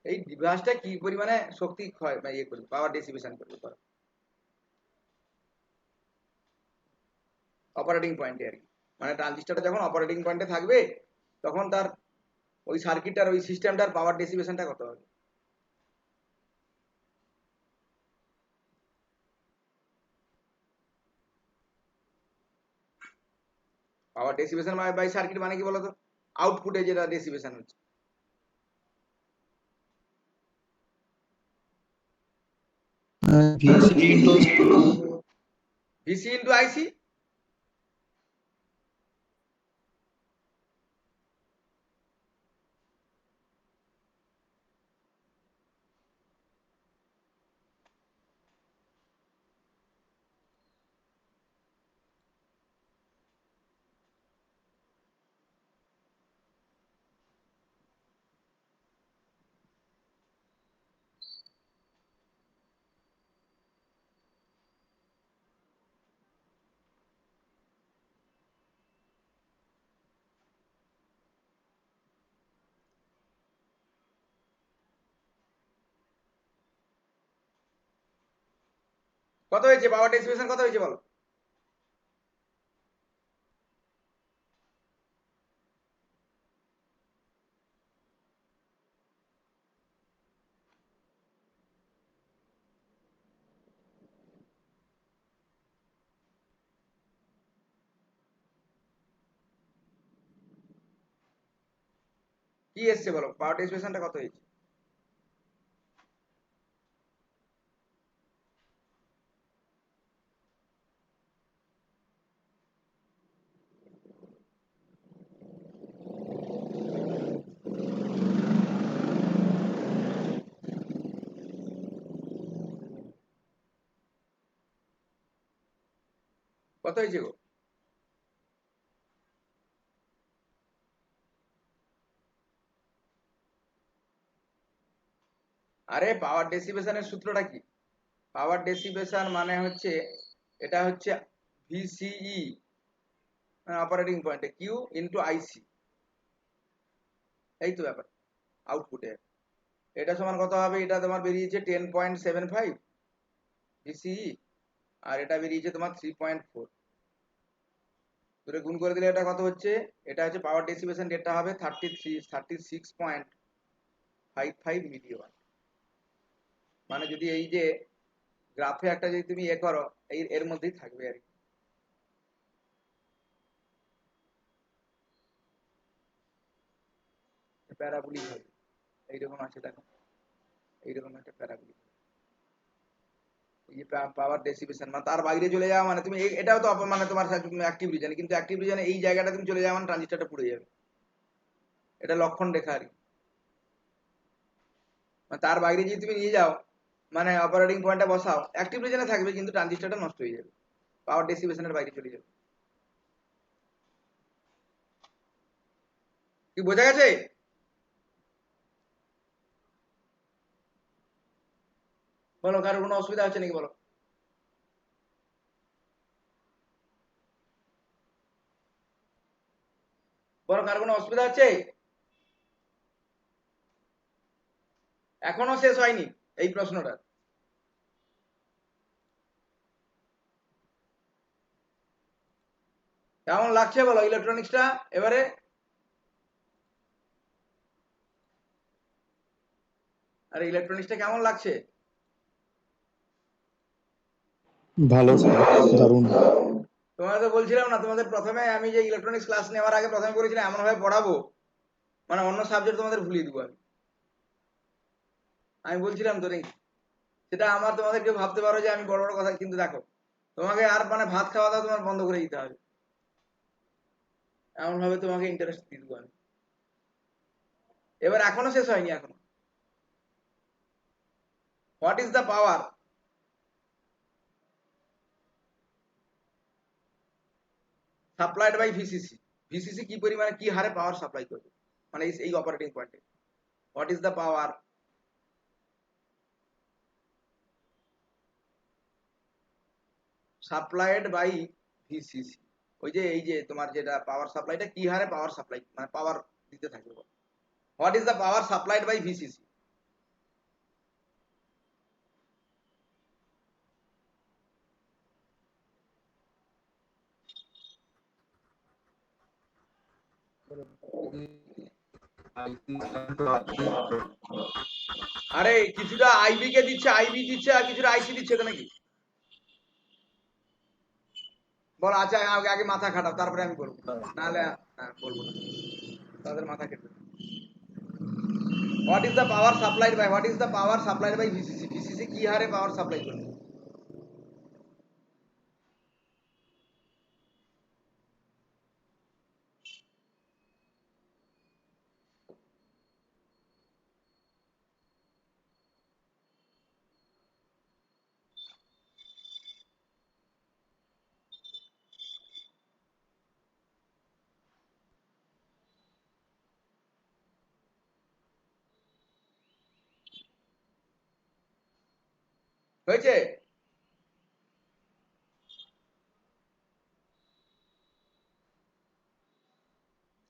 এই ডিভাইসটা কি পরিমাণে শক্তি ক্ষয় বা ইয়ে করবে, পাওয়ার ডিসিপেশন করবে অপারেটিং পয়েন্টে আর কি। মানে ট্রানজিস্টরটা যখন অপারেটিং পয়েন্টে থাকবে তখন তার ওই সার্কিটটার ওই সিস্টেমটার পাওয়ার ডিসিপেশনটা কত হবে। পাওয়ার ডিসিপেশন বাই সার্কিট মানে কি বলতো, আউটপুটে যেটা ডিসিপেশন হচ্ছে। ভিসি ইন্টু আইসি, কত হয়েছে পাওয়ার ডিসিপেশন কত হয়েছে বলো। কি এসছে বলো, পাওয়ার ডিসিপেশনটা কত হয়েছে। কত হয়েছে গো। আরে পাওয়ার ডেসিপেশনের সূত্রটা কি, পাওয়ার ডেসিপেশন মানে হচ্ছে এটা হচ্ছে ভিসিই অপারেটিং পয়েন্টে কিউ ইন্টু আইসি, এই তো ব্যাপার আউটপুটে। এটা সমান কত হবে, এটা তোমার বেরিয়েছে 10.75 ভিসিই, আর এটা বেরিয়েছে তোমার 3.4, দুটো গুণ করে দিলে এটা কত হচ্ছে, এটা হচ্ছে পাওয়ার ডেসিপেশন রেটটা হবে 36.55 মিলিওয়াট। মানে যদি এই যে গ্রাফে একটা যদি তুমি এ করো এর মধ্যেই থাকবে আর কি। প্যারাবোলিক হবে এইরকম আছে দেখো, এইরকম একটা প্যারাবোলিক, এই যে পাওয়ার ডেসিপেশন মানে তার বাইরে চলে যাওয়া মানে তুমি এটাও তো মানে তোমার অ্যাক্টিভ রিজনে, কিন্তু অ্যাক্টিভ রিজনে এই জায়গাটা তুমি চলে যাওয়া মানে ট্রানজিস্টরটা পুড়ে যাবে, এটা লক্ষণ রেখা আর কি। মানে তার বাইরে যদি তুমি নিয়ে যাও মানে অপারেটিং পয়েন্টটা বসাও অ্যাক্টিভ রিজনে থাকবে কিন্তু ট্রানজিস্টরটা নষ্ট হয়ে যাবে, পাওয়ার ডেসিপেশনের বাইরে চলে যাবে। কি বোঝা গেছে। বলো কারোর কোনো অসুবিধা হচ্ছে নাকি বলো। বলো কারোর কোনো অসুবিধা হচ্ছে, এখনো শেষ হয়নি এই প্রশ্নটা। কেমন লাগছে বলো ইলেকট্রনিক্সটা এবারে। আরে ইলেকট্রনিক্সটা কেমন লাগছে। ভালো স্যার, দারুণ। তোমাদের তো বলছিলাম না, তোমাদের প্রথমে আমি যে ইলেকট্রনিক্স ক্লাস নেওয়ার আগে প্রথমে বলেছিলাম এমন ভাবে পড়াবো মানে অন্য সাবজেক্ট তোমাদের ভুলিয়ে দেবো আমি। আমি বলছিলাম তো নাকি, সেটা আমার তোমাদেরকে ভাবতে পারো যে আমি বড় বড় কথা, কিন্তু দেখো তোমাকে আর মানে ভাত খাওয়া দাওয়া তোমার বন্ধ করে দিতে হবে, এমন ভাবে তোমাকে ইন্টারেস্ট দিয়ে দেবো আমি। এবার এখনো শেষ হয়নি, এখনো। What is the power supplied by VCC? VCC কি পরিমাণে কি হারে পাওয়ার সাপ্লাই করবে মানে এই অপারেটিং পয়েন্টে? What is the power supplied by VCC? ওই যে এই যে তোমার যেটা পাওয়ার সাপ্লাইটা কি হারে পাওয়ার সাপ্লাই মানে পাওয়ার দিতে থাকবে। What is the power supplied by VCC? আরে কিছুটা আইবি কে দিচ্ছে, আইবি দিচ্ছে, আর কিছুটা আইসি দিচ্ছে তো নাকি? বল, আচ্ছা আগে আগে মাথা খাটাও, তারপরে আমি বলবো, নাহলে বলবো না, তাদের মাথা কেটে। What is the power supplied by, what is the power supplied by VCC? VCC কি হারে পাওয়ার সাপ্লাই করবে? হয়েছে?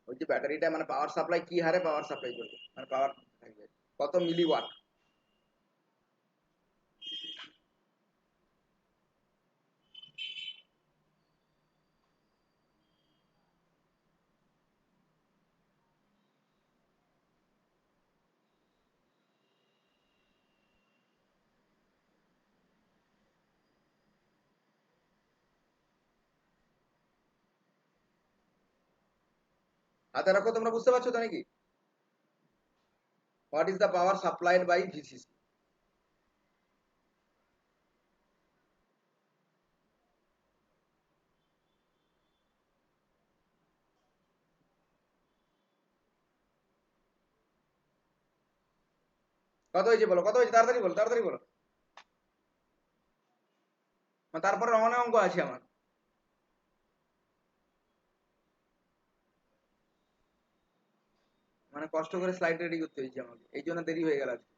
ওই যে ব্যাটারিটা মানে পাওয়ার সাপ্লাই কি হারে পাওয়ার সাপ্লাই করবে, মানে পাওয়ার থাকবে কত মিলিওয়াট? হাতে রাখো, তোমরা বুঝতে পারছো তো নাকি? What is the power supplied by VCC? কত হয়েছে বলো, কত হয়েছে, তাড়াতাড়ি বলো, তাড়াতাড়ি বলো, তারপরে অনেক অঙ্ক আছে আমার। মানে কষ্ট করে স্লাইড রেডি করতে হয়েছে আমাকে, এই জন্য দেরি হয়ে গেল আজকে।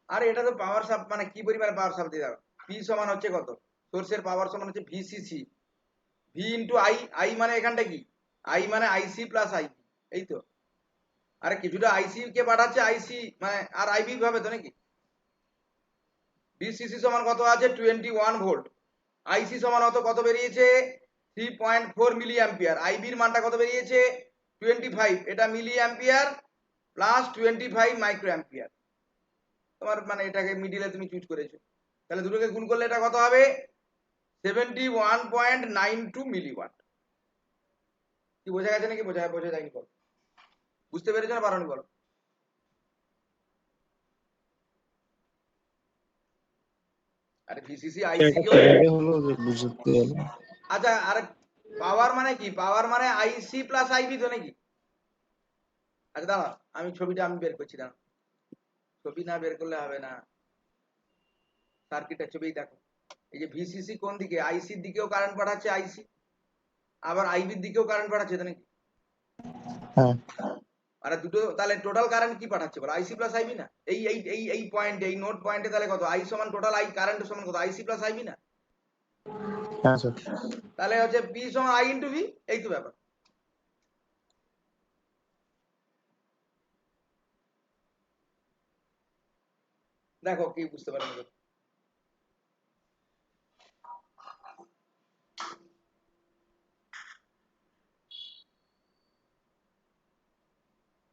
আরে এটা তো পাওয়ার সাপ মানে কি পরিমাণে পাওয়ার সাপ দিয়ে দাও। পি সমান হচ্ছে কত, সোর্সের পাওয়ার সমান হচ্ছে VCC, V into I. I মানে এখানটা কি, আই মানে আইসি প্লাস আইবি, এই তো। আরে কিছুটা আইসি কে পাঠাচ্ছে আইসি মানে আর আইবি ভাবে তো নাকি? ভিসিসি সমান কত আছে 21 ভোল্ট, আইসি সমান কত বেরিয়েছে 3.4 মিলি অ্যাম্পিয়ার, আইবির মানটা কত বেরিয়েছে 25, এটা milli ampere plus 25 micro ampere. তোমার মানে এটাকে মিডিলে তুমি চুজ করেছো, তাহলে দুটোকে গুণ করলে এটা কত হবে 71.92 মিলিওয়াট। কি বোঝা গেছে নাকি, বোঝা বোঝা যায়নি? বলো, বুঝতে পেরেছো না পারোনি বলো? আরে ভিসিসি আইসি কেও, হলো যে বুঝতে গেল। আচ্ছা আরে পাওয়ার মানে কি, পাওয়ার মানে আইসি প্লাস আইবি তো নাকি? আচ্ছা দাঁড়া, আমি ছবিটা আমি বের করছি, দাঁড়া, ছবি না বের করলে হবে না, সার্কিটের ছবি দেখো। এই যে ভিসিসি কোন দিকে, আইসির দিকেও কারেন্ট পাঠাচ্ছে আইসি, আবার আইবির দিকেও কারেন্ট পাঠাচ্ছে তো নাকি? হ্যাঁ, আরে দুটো তাহলে টোটাল কারেন্ট কি পাঠাচ্ছে বলো, আইসি প্লাস আইবি না? এই এই এই এই পয়েন্টে, এই নোট পয়েন্টে তাহলে কত, আই সমান টোটাল আই কারেন্ট সমান কত, আইসি প্লাস আইবি না? হ্যাঁ স্যার। তাহলে হচ্ছে পি সমান আই ইন্টু ভি, এই তো ব্যাপার। দেখো কি বুঝতে পারেন?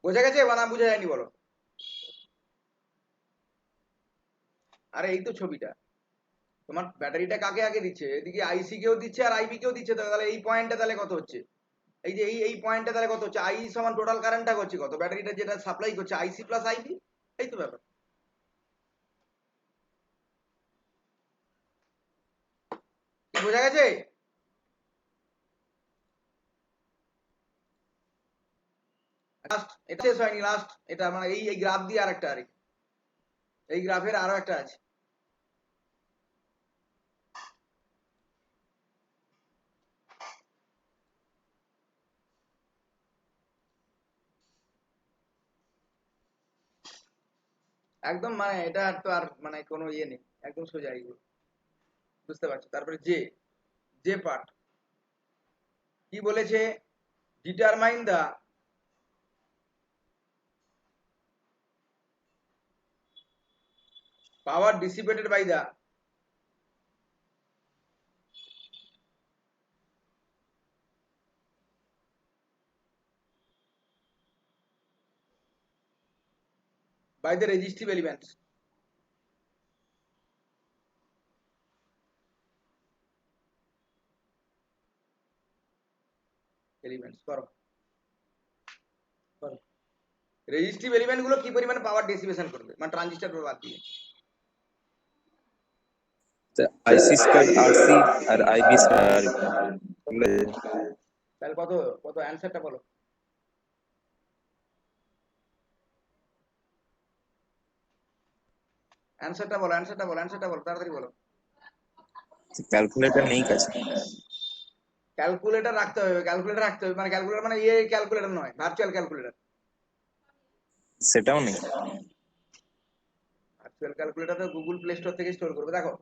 বোঝা গেছে বা না বোঝা যায়নি বলো? আরে এই তো ছবিটা, তোমার ব্যাটারিটা কাকে আগে দিচ্ছে, এদিকে আইসি কেও দিচ্ছে আর আইবি কেও দিচ্ছে, তাহলে এই পয়েন্টে তাহলে কত হচ্ছে এই যে এই পয়েন্টটা তাহলে কত হচ্ছে, আই সমান টোটাল কারেন্টটা করছে কত, ব্যাটারিটা যেটা সাপ্লাই করছে আইসি প্লাস আইবি, এই তো ব্যাপার। কি বোঝা গেছে? লাস্ট এটা শেষ হয়নি, লাস্ট এটা মানে এই গ্রাফ দিয়ে আরেকটা, আর এই গ্রাফের আরো একটা আছে। একদম মানে এটা তো আর মানে কোনো ইয়ে নেই, একদম সোজা এইগুলো, বুঝতে পারছো? তারপরে যে যে পার্ট কি বলেছে, determine the power dissipated by the resistive elements করো করো। রেজিস্টিভ এলিমেন্ট গুলো কি পরিমাণে পাওয়ার ডিসিপেশন করবে, মানে ট্রানজিস্টর বাদ দিয়ে। আইসি স্কয়ার আরসি আর আইবি স্কয়ার। তাহলে কত কত অ্যানসারটা বলো। অ্যানসারটা বলো, অ্যানসারটা বলো, অ্যানসারটা বলো, তাড়াতাড়ি বলো। ক্যালকুলেটর নেই কাছে। ক্যালকুলেটর রাখতে হবে, ক্যালকুলেটর রাখতে হবে, মানে ক্যালকুলেটর মানে ইয়ে ক্যালকুলেটর নয়, ভার্চুয়াল ক্যালকুলেটর। সেটাও নেই। ভার্চুয়াল ক্যালকুলেটর তো গুগল প্লে স্টোর থেকে স্টোর করবে। দেখো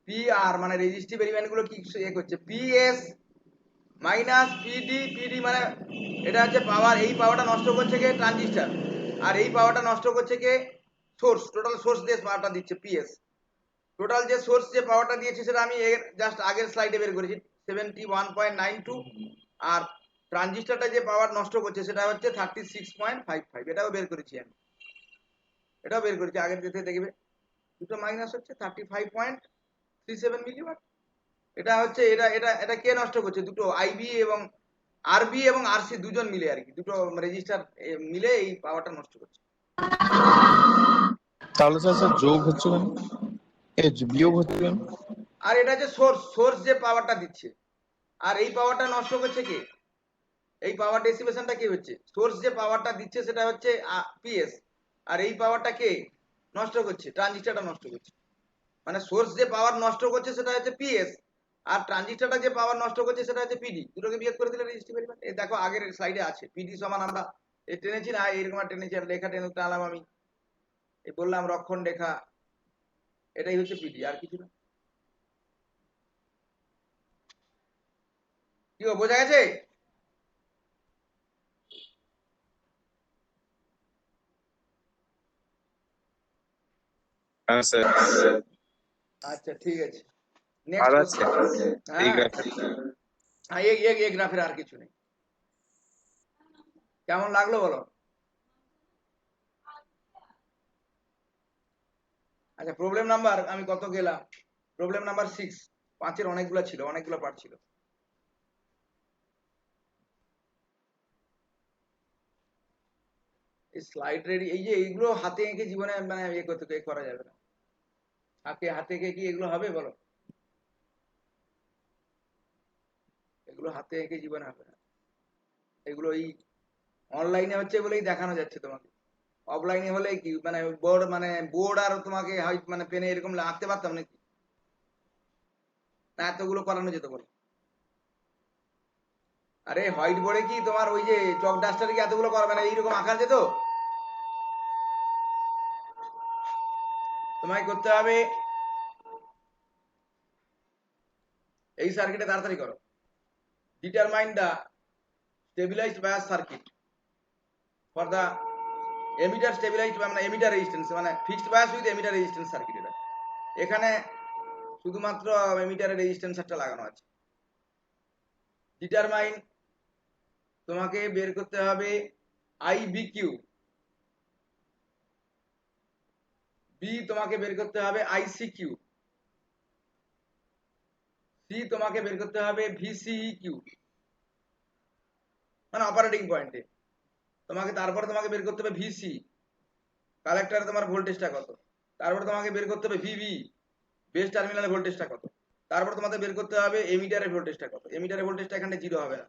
পিআর মানে রেজিস্টিভ এলিমেন্ট গুলো কি ইয়ে করছে, পিএস মাইনাস পিডি, পিডি মানে এটা হচ্ছে পাওয়ার, এই পাওয়ারটা নষ্ট করছে কে, ট্রানজিস্টর, আর এই পাওয়ারটা নষ্ট করছে কে, সোর্স। টোটাল সোর্স দিয়ে পাওয়ারটা দিচ্ছে পিএস। টোটাল যে সোর্স যে পাওয়ারটা দিয়েছে সেটা আমি জাস্ট আগের স্লাইডে বের করেছি 71.92, আর ট্রানজিস্টরটা যে পাওয়ার নষ্ট করছে সেটা হচ্ছে 36.55, এটাও বের করেছি আমি, এটাও বের করেছি আগের যেতে দেখবে, দুটো মাইনাস হচ্ছে 35.37 মিলিওয়াট। এটা হচ্ছে এটা এটা এটা কে নষ্ট করছে, দুটো আইবি এবং আরবি এবং আরসি দুজন মিলে আর কি, দুটো রেজিস্টার মিলে এই পাওয়ারটা নষ্ট করছে। তাহলে স্যার যোগ হচ্ছে কেন, বিয়োগ হচ্ছে কেন? আর এটা যে সোর্স, সোর্স যে পাওয়ারটা দিচ্ছে, আর এই পাওয়ারটা নষ্ট করছে কে, এই পাওয়ার ডেসিপেশনটা কি হচ্ছে, সোর্স যে পাওয়ারটা দিচ্ছে সেটা হচ্ছে পিএস, আর এই পাওয়ারটা কে নষ্ট করছে, ট্রানজিস্টরটা নষ্ট করছে। মানে সোর্স যে পাওয়ার নষ্ট করছে সেটা হচ্ছে পিএস, আর ট্রানজিস্টরটা যে পাওয়ার নষ্ট করছে সেটা হচ্ছে পিডি, দুটোকে বিয়োগ করে দিলে রেজিস্টিভ এলিমেন্ট। এই দেখো আগের স্লাইডে আছে, পিডি সমান আমরা টেনেছি না, এরকম টেনেছি, আর লেখা টেনে টানলাম আমি, এই বললাম রক্ষণ রেখা, এটাই হচ্ছে পিডি, আর কিছু না। কি বোঝা গেছে? হ্যাঁ স্যার। আচ্ছা ঠিক আছে, আর নেক্সট আছে কোশ্চেন। এই হ্যাঁ গ্রাফে। হ্যাঁ, এই গ্রাফের আর কিছু নেই। কেমন লাগলো বলো? আচ্ছা প্রবলেম নাম্বার আমি কত গেলাম, প্রবলেম নাম্বার 6, 5-এর অনেকগুলো ছিল, অনেকগুলো পার্ট ছিল। এই স্লাইড রেডি, এই যে এইগুলো হাতে এঁকে জীবনে মানে ইয়ে করতে করা যাবে না, হাতে হাতে এঁকে কি এগুলো হবে বলো, এগুলো হাতে এঁকে জীবনে হবে না, এগুলো এই অনলাইনে হচ্ছে বলেই দেখানো যাচ্ছে তোমাকে, অফলাইনে হলে কি মানে বোর্ড, মানে বোর্ড আর তোমাকে মানে পেনে এরকম আঁকতে পারতাম নাকি, না এতগুলো করানো যেত বলো? আরে হোয়াইট বোর্ডে কি তোমার ওই যে চক ডাস্টারে কি এতগুলো করবে না, এইরকম আঁকা যেত? তোমায় করতে হবে এই সার্কিটে, তাড়াতাড়ি করো, determine the stabilized bias circuit for the emitter stabilized, মানে এমিটার রেজিস্ট্যান্স, মানে fixed bias with emitter resistance circuit. এটা এখানে শুধুমাত্র এমিটারের রেজিস্ট্যান্সটা লাগানো আছে। ডিটারমাইন, তোমাকে বের করতে হবে আইবিকিউ, বি তোমাকে বের করতে হবে আইসিকিউ, সি তোমাকে বের করতে হবে ভিসিই কিউ, মানে অপারেটিং পয়েন্টে। তারপরে তোমাকে বের করতে হবে ভিসি, কালেক্টরে তোমার ভোল্টেজটা কত। তারপরে তোমাকে বের করতে হবে ভিবি, বেস টার্মিনালে ভোল্টেজটা কত। তারপর তোমাদের বের করতে হবে এমিটারের ভোল্টেজটা কত। এমিটারের ভোল্টেজটা এখানে জিরো হবে না,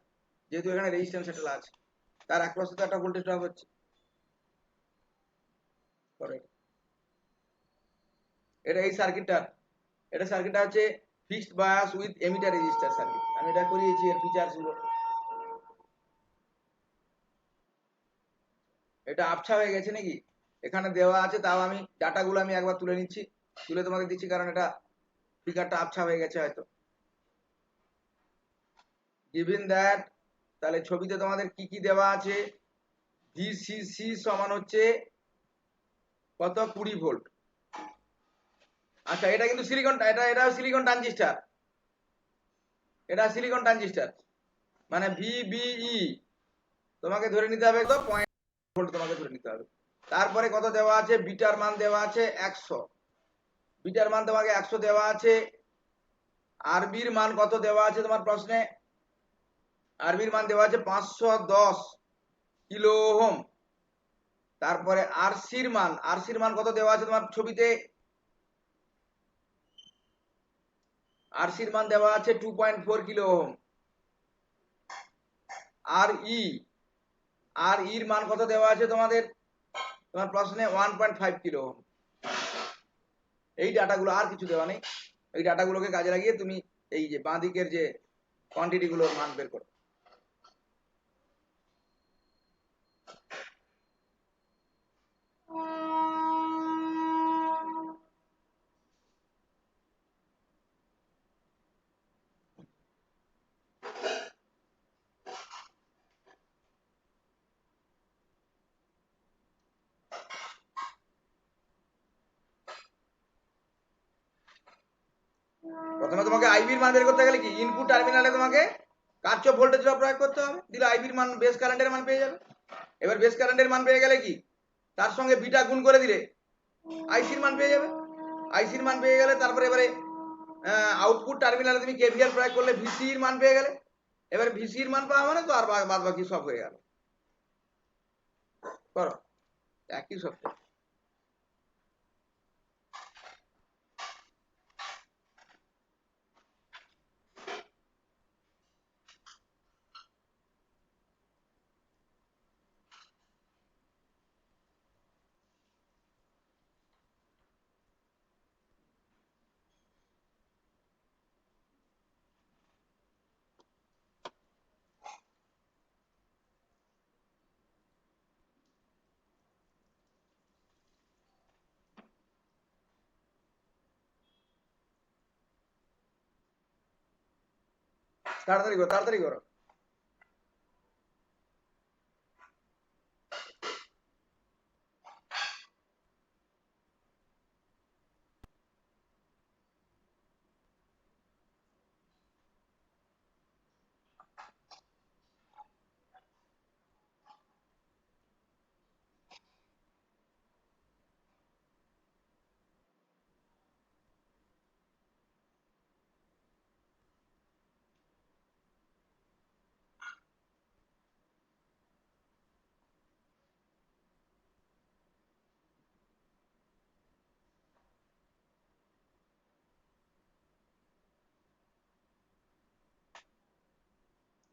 যেহেতু এখানে রেজিস্ট্যান্স সেটা আছে, তার অ্যাক্রসে তো একটা ভোল্টেজ ড্রপ হচ্ছে। এটা এই সার্কিটটা হচ্ছে fixed bias with emitter register circuit. আমি এটা করিয়েছি, এর ফিচার্স গুলো। এটা আবছা হয়ে গেছে নাকি? এখানে দেওয়া আছে, তাও আমি ডাটাগুলো আমি একবার তুলে নিচ্ছি, তুলে তোমাকে দিচ্ছি, কারণ এটা ফিগারটা আবছা হয়ে গেছে হয়তো। গিভেন দ্যাট, তাহলে ছবিতে তোমাদের কি কি দেওয়া আছে, ভিসিসি সমান হচ্ছে কত, 20 ভোল্ট। আচ্ছা, এটা কিন্তু সিলিকন, এটা সিলিকন ট্রানজিস্টার, এটা সিলিকন ট্রানজিস্টার, মানে ভিবিই তোমাকে ধরে নিতে হবে তো 0.5 ভোল্ট তোমাকে ধরে নিতে হবে। তারপরে কত দেওয়া আছে, বিটার মান দেওয়া আছে 100, বিটার মান তোমাকে 100 দেওয়া আছে। আরবির মান কত দেওয়া আছে তোমার প্রশ্নে, আরবির মান দেওয়া আছে 510 কিলো ওহম। তারপরে আরসির মান কত দেওয়া আছে তোমার ছবিতে, আরসির মান দেওয়া আছে 2.4 কিলো ওহম। আর ইর মান কত দেওয়া আছে তোমার প্রশ্নে, 1.5 কিলো ওহম। এই ডাটাগুলো, আর কিছু দেওয়া নেই। এই ডাটাগুলোকে কাজে লাগিয়ে তুমি এই যে বাঁ দিকের যে কোয়ান্টিটি গুলোর মান বের করো। প্রথমে তোমাকে আইবির মান বের করতে গেলে কি, ইনপুট টার্মিনালে তোমাকে কারচপ ভোল্টেজ ড্রপ প্রয়োগ করতে হবে, দিলে আইবির মান, বেস কারেন্টের মান পেয়ে যাবে। এবার বেস কারেন্টের মান পেয়ে গেলে কি, তার সঙ্গে বিটা গুণ করে দিলে আইসির মান পেয়ে যাবে। আইসির মান পেয়ে গেলে তারপরে এবারে আউটপুট টার্মিনালে তুমি কেভিএল প্রয়োগ করলে ভিসির মান পেয়ে গেলে। এবার ভিসির মান পাওয়া মানে তো আর বাদ বাকি সব হয়ে গেল। করো, একই সত্য। তাড়াতাড়ি করো, তাড়াতাড়ি করো।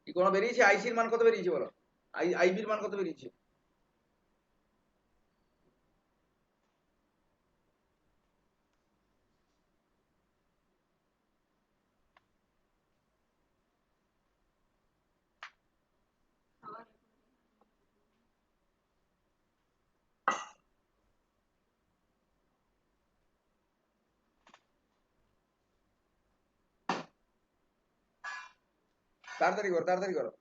কি কোনো বেরিয়েছে, আইসির মান কত বেরিয়েছে বলো, আইবির মান কত বেরিয়েছে? তাড়াতাড়ি করো, তাড়াতাড়ি করো।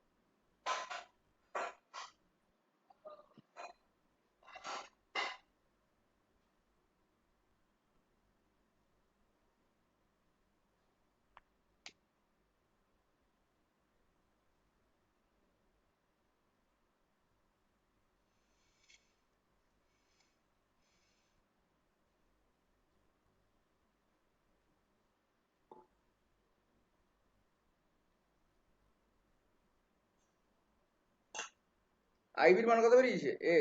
আইবির মান কত বেরিয়েছে এ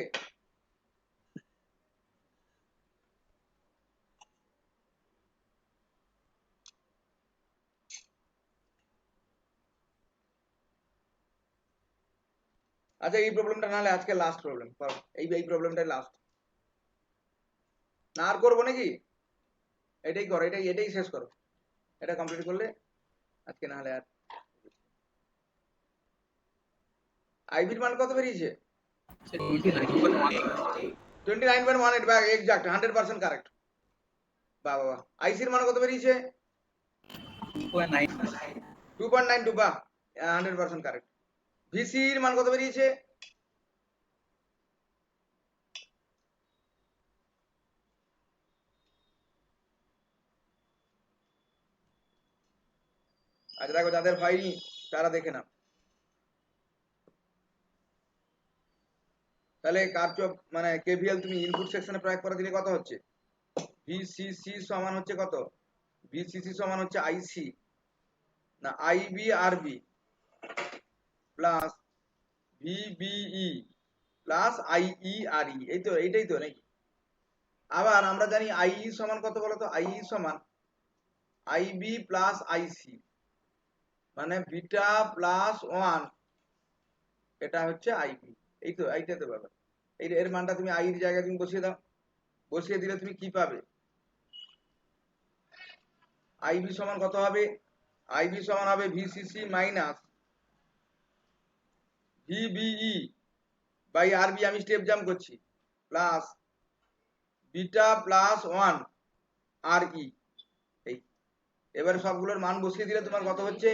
আচ্ছা এই প্রবলেমটা নাহলে আজকে লাস্ট প্রবলেম এই প্রবলেমটাই লাস্ট না আর করবো নাকি এটাই করো এটাই শেষ করো এটা কমপ্লিট করলে আজকে নাহলে আর আইবির মান কত বেরিয়েছে 29.18 বা এক্সাক্ট 100% কারেক্ট বাহ বাহ আইসির মান কত বেরিয়েছে 2.92 বাহ 100% কারেক্ট ভিসির মান কত বেরিয়েছে আচ্ছা দেখো যাদের হয়নি তারা দেখে নাও তাহলে কারচপ মানে কেভিএল তুমি ইনপুট সেকশনে প্রয়োগ করে দিলে কত হচ্ছে ভিসিসি সমান হচ্ছে কত ভিসিসি সমান হচ্ছে আইসি না আইবি আরবি plus VBE plus IE R ই এই তো এইটাই তো নাকি আবার আমরা জানি আইই সমান কত বলো তো আইই সমান আইবি প্লাস আইসি মানে বিটা প্লাস 1 এটা হচ্ছে আইবি এই তো এইটা তো ব্যাপার এর মানটা তুমি আই এর জায়গায় তুমি বসিয়ে দাও বসিয়ে দিলে তুমি কি পাবে আইবি সমান কত হবে আইবি সমান হবে ভিসিসি মাইনাস ভিবিই বাই আরবি আমি স্টেপ জাম্প করছি প্লাস বিটা প্লাস 1 আর ই এই এবারে সবগুলোর মান বসিয়ে দিলে তোমার কত হচ্ছে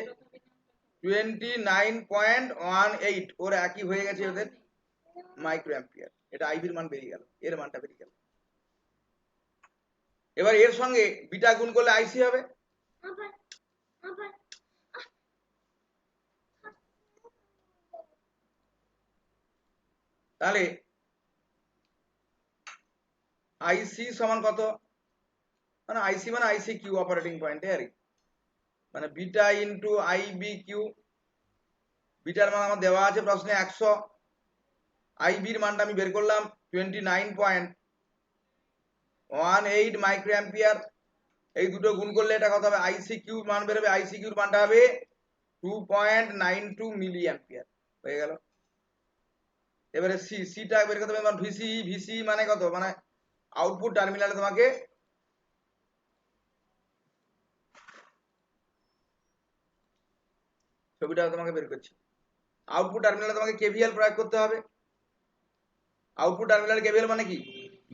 29.18 ওর একই হয়ে গেছে ওদের মাইক্রো অ্যাম্পিয়ার এটা আইবির মান বেরিয়ে গেল এর মানটা বেরিয়ে গেল এবার এর সঙ্গে বিটা গুণ করলে আইসি হবে তাহলে আইসি সমান কত মানে আইসি মানে আইসি কিউ অপারেটিং পয়েন্টে আর মানে বিটা ইন্টু আইবি কিউ বিটার মান আমার দেওয়া আছে প্রশ্নে 100 আইবির মানটা আমি বের করলাম 29.18 মাইক্রো অ্যাম্পিয়ার এই দুটো গুণ করলে এটা কত হবে আইসি কিউ মান বেরোবে আইসি কিউর মানটা হবে 2.92 মিলি অ্যাম্পিয়ার হয়ে গেল এবারে সিটা বের করতে হবে ভিসি মানে কত মানে আউটপুট টার্মিনালে তোমাকে ছবিটা তোমাকে বের করছি আউটপুট টার্মিনালে তোমাকে কেভিএল প্রয়োগ করতে হবে আউটপুট টার্মিনালে কেভিএল মানে কি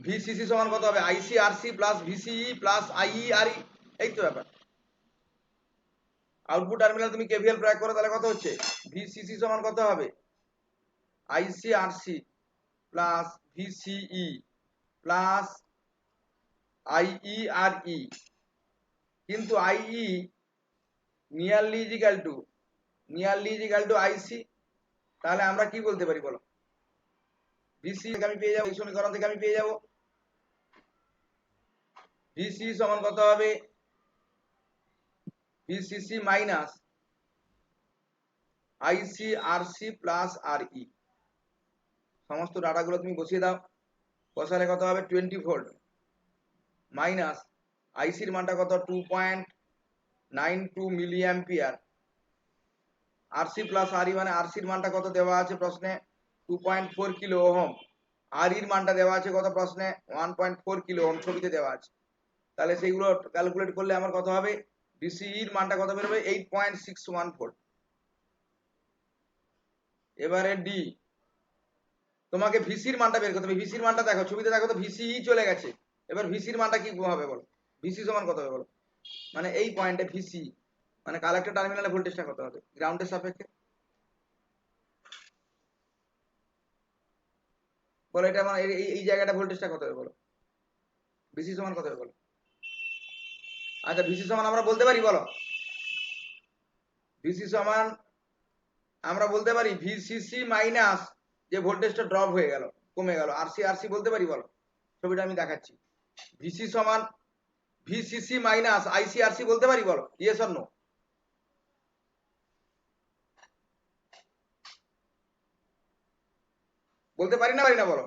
ভিসিসি সমান কত হবে IC RC plus VCE plus IE RE এই তো ব্যাপার আউটপুট টার্মিনালে তুমি কেভিএল প্রয়োগ করো তাহলে কত হচ্ছে ভিসিসি সমান কত হবে IC RC plus VCE plus IE R E কিন্তু IE nearly equal to IC তাহলে আমরা কি বলতে পারি বলো ভিসি আমি পেয়ে যাবো এই সমীকরণ থেকে আমি পেয়ে যাবো ভিসি সমান কত হবে ভিসিসি মাইনাস আইসি আরসি প্লাস আর ই সমস্ত ডাটাগুলো তুমি বসিয়ে দাও বসালে কত হবে 20 ভোল্ট মাইনাস আইসির মানটা কত 2.92 মিলি অ্যাম্পিয়ার আরসি প্লাস আর ই মানে আরসির মানটা কত দেওয়া আছে প্রশ্নে 2.4 কিলো ওহম আর ইর মানটা দেওয়া আছে কত প্রশ্নে 1.4 কিলো ওহম ছবিতে দেওয়া আছে তাহলে সেইগুলো ক্যালকুলেট করলে আমার কত হবে ডিসিইর মানটা কত বেরোবে 8.61 ভোল্ট এবারে ডি তোমাকে ভিসির মানটা বের করতে হবে ভিসির মানটা দেখো ছবিতে দেখো তো ভিসিই চলে গেছে এবার ভিসির মানটা কি হবে বলো ভিসি সমান কত হবে বলো মানে এই পয়েন্টে ভিসি মানে কালেক্টর টার্মিনালে ভোল্টেজটা কত হবে গ্রাউন্ডের সাপেক্ষে বলো এটা মানে এই জায়গাটা ভোল্টেজটা কত হবে বলো ভিসি সমান কত হবে বলো আচ্ছা ভিসি সমান আমরা বলতে পারি বলো ভিসি সমান আমরা বলতে পারি ভিসিসি মাইনাস যে ভোল্টেজটা ড্রপ হয়ে গেল কমে গেল আরসি বলতে পারি বলো ছবিটা আমি দেখাচ্ছি ভিসি সমান ভিসিসি মাইনাস আইসি আরসি বলতে পারি বলো ইয়েস অর নো বলতে পারি না বলো।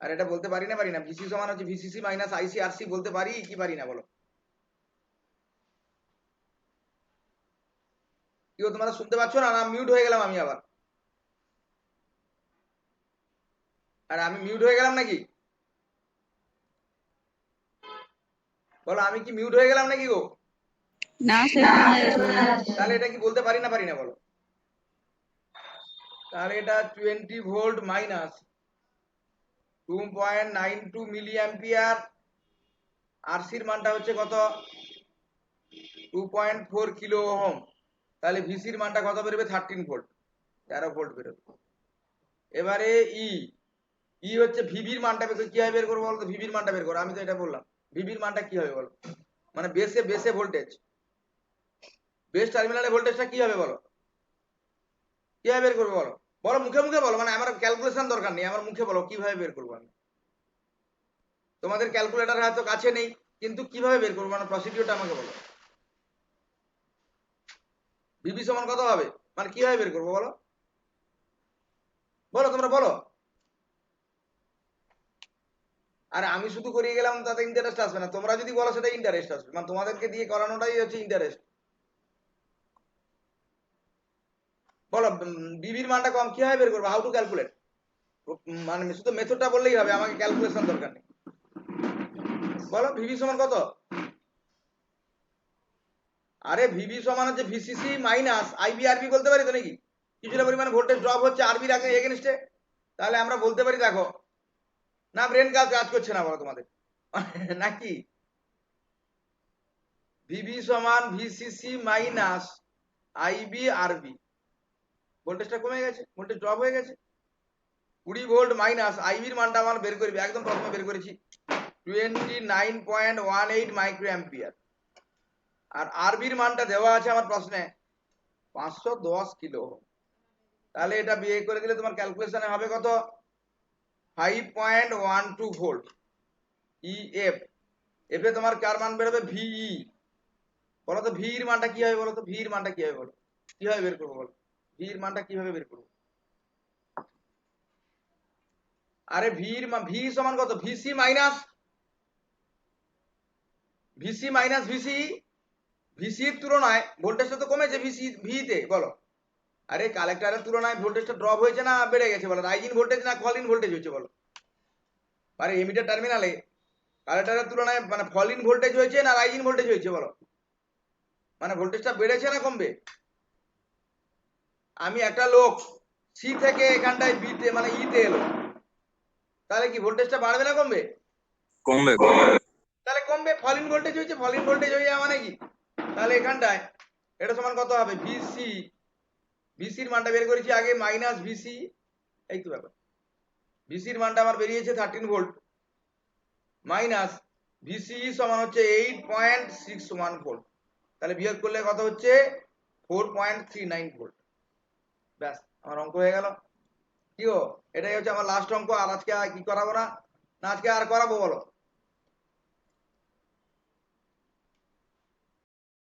আর এটা বলতে পারি না ভিসি সমান হচ্ছে ভিসিসি মাইনাস আইসিআরসি, বলতে পারি কি পারি না বলো। কি গো, তোমরা শুনতে পাচ্ছ না? না মিউট হয়ে গেলাম আমি আবার? আর আমি মিউট হয়ে গেলাম নাকি? বলো, আমি কি মিউট হয়ে গেলাম নাকি গো? না স্যার, তাহলে এটা কি বলতে পারি না বলো। তাহলে এটা 20 ভোল্ট মাইনাস 2.92 মিলি অ্যাম্পিয়ার। আরসির মানটা হচ্ছে কত? 2.4 কিলো ওহম। তাহলে ভিসির মানটা কত বেরোবে? 13 ভোল্ট, 13 ভোল্ট বেরোবে। এবারে ই হচ্ছে ভিভির মানটা কিভাবে বের করবো বলতো? ভিভির মানটা বের করো, আমি তো এটা বললাম। ভিভির মানটা কি হবে বলো? মানে বেসে ভোল্টেজ, বেস টার্মিনালে ভোল্টেজটা কি হবে বলো? কিভাবে বের করবো বলো? বলো, মুখে বলো, মানে আমার ক্যালকুলেশন দরকার নেই, আমার মুখে বলো কিভাবে বের করবো আমি। তোমাদের ক্যালকুলেটর হয়তো কাছে নেই, কিন্তু কিভাবে বের করবো মানে প্রসিডিওরটা আমাকে বলো। ভিভি সমান কত হবে মানে কিভাবে বের করবো বলো? বলো, তোমরা বলো। আর আমি শুধু করিয়ে গেলাম তাতে ইন্টারেস্ট আসবে না, তোমরা যদি বলো সেটা ইন্টারেস্ট আসবে, মানে তোমাদেরকে দিয়ে করানোটাই হচ্ছে ইন্টারেস্ট। বলো, বিবির মানটা কম কিভাবে বের করবো? হাউ টু ক্যালকুলেট, মানে শুধু মেথডটা বললেই হবে, আমাকে ক্যালকুলেশন দরকার নেই। বলো ভিভি সমান কত? আরে ভিভি সমান হচ্ছে ভিসিসি মাইনাস আইবি আরবি, বলতে পারি তো নাকি? কিছুটা পরিমাণে ভোল্টেজ ড্রপ হচ্ছে আরবির আগে এগেনস্টে, তাহলে আমরা বলতে পারি দেখো। না ব্রেন কাজ করছে না বলো তোমাদের নাকি? ভিভি সমান ভিসিসি মাইনাস আইবি আরবি, ভোল্টেজটা কমে গেছে, ভোল্টেজ ড্রপ হয়ে গেছে। 20 ভোল্ট মাইনাস আইবির মানটা আমার বের করবি, একদম প্রথমে বের করেছি 29.18 মাইক্রো অ্যাম্পিয়ার। আর আরবির মানটা দেওয়া আছে আমার প্রশ্নে 510 কিলো। তাহলে এটা বিয়ে করে দিলে তোমার ক্যালকুলেশনে হবে কত? 5.12 ভোল্ট ইএফ। এফে তোমার কার মান বেরোবে? ভিই। বলো তো ভি এর মানটা কি হবে বলো তো? ভি এর মানটা কি হবে বলো? কিভাবে বের করবো বলো? ভি এর মানটা কিভাবে বের করবো? আরে ভি সমান কত? VC minus VC. ভিসির তুলনায় ভোল্টেজটা তো কমেছে ভিতে, বলো। আরে কালেক্টরের তুলনায় ভোল্টেজটা ড্রপ হয়েছে না বেড়ে গেছে বলো? রাইজিং ভোল্টেজ না ফল ইন ভোল্টেজ হয়েছে বলো? আরে এমিটার টার্মিনালে কালেক্টরের তুলনায় মানে ফল ইন ভোল্টেজ হয়েছে না রাইজিং ভোল্টেজ হয়েছে বলো? মানে ভোল্টেজটা বেড়েছে না কমবে? আমি একটা লোক সি থেকে এখানটায় বিতে মানে ইতে এলো, তাহলে কি ভোল্টেজটা বাড়বে না কমবে? কমবে। তাহলে কমবে, ফল ইন ভোল্টেজ হয়েছে, ফল ইন ভোল্টেজ হয়ে যাওয়া মানে কি? তাহলে এখানটায় এটা সমান কত হবে? ভিসির মানটা বের করেছি আগে মাইনাস ভিসি, এই তো ব্যাপার। ভিসির মানটা আমার বেরিয়েছে 13 ভোল্ট মাইনাস ভিসি সমান হচ্ছে 8.61 ভোল্ট। তাহলে বিয়োগ করলে কত হচ্ছে? 4.39 ভোল্ট। ব্যাস, আমার অঙ্ক হয়ে গেল। কি গো, এটাই হচ্ছে আমার লাস্ট অঙ্ক। আর আজকে কি করাবো না? আজকে আর করাবো বলো?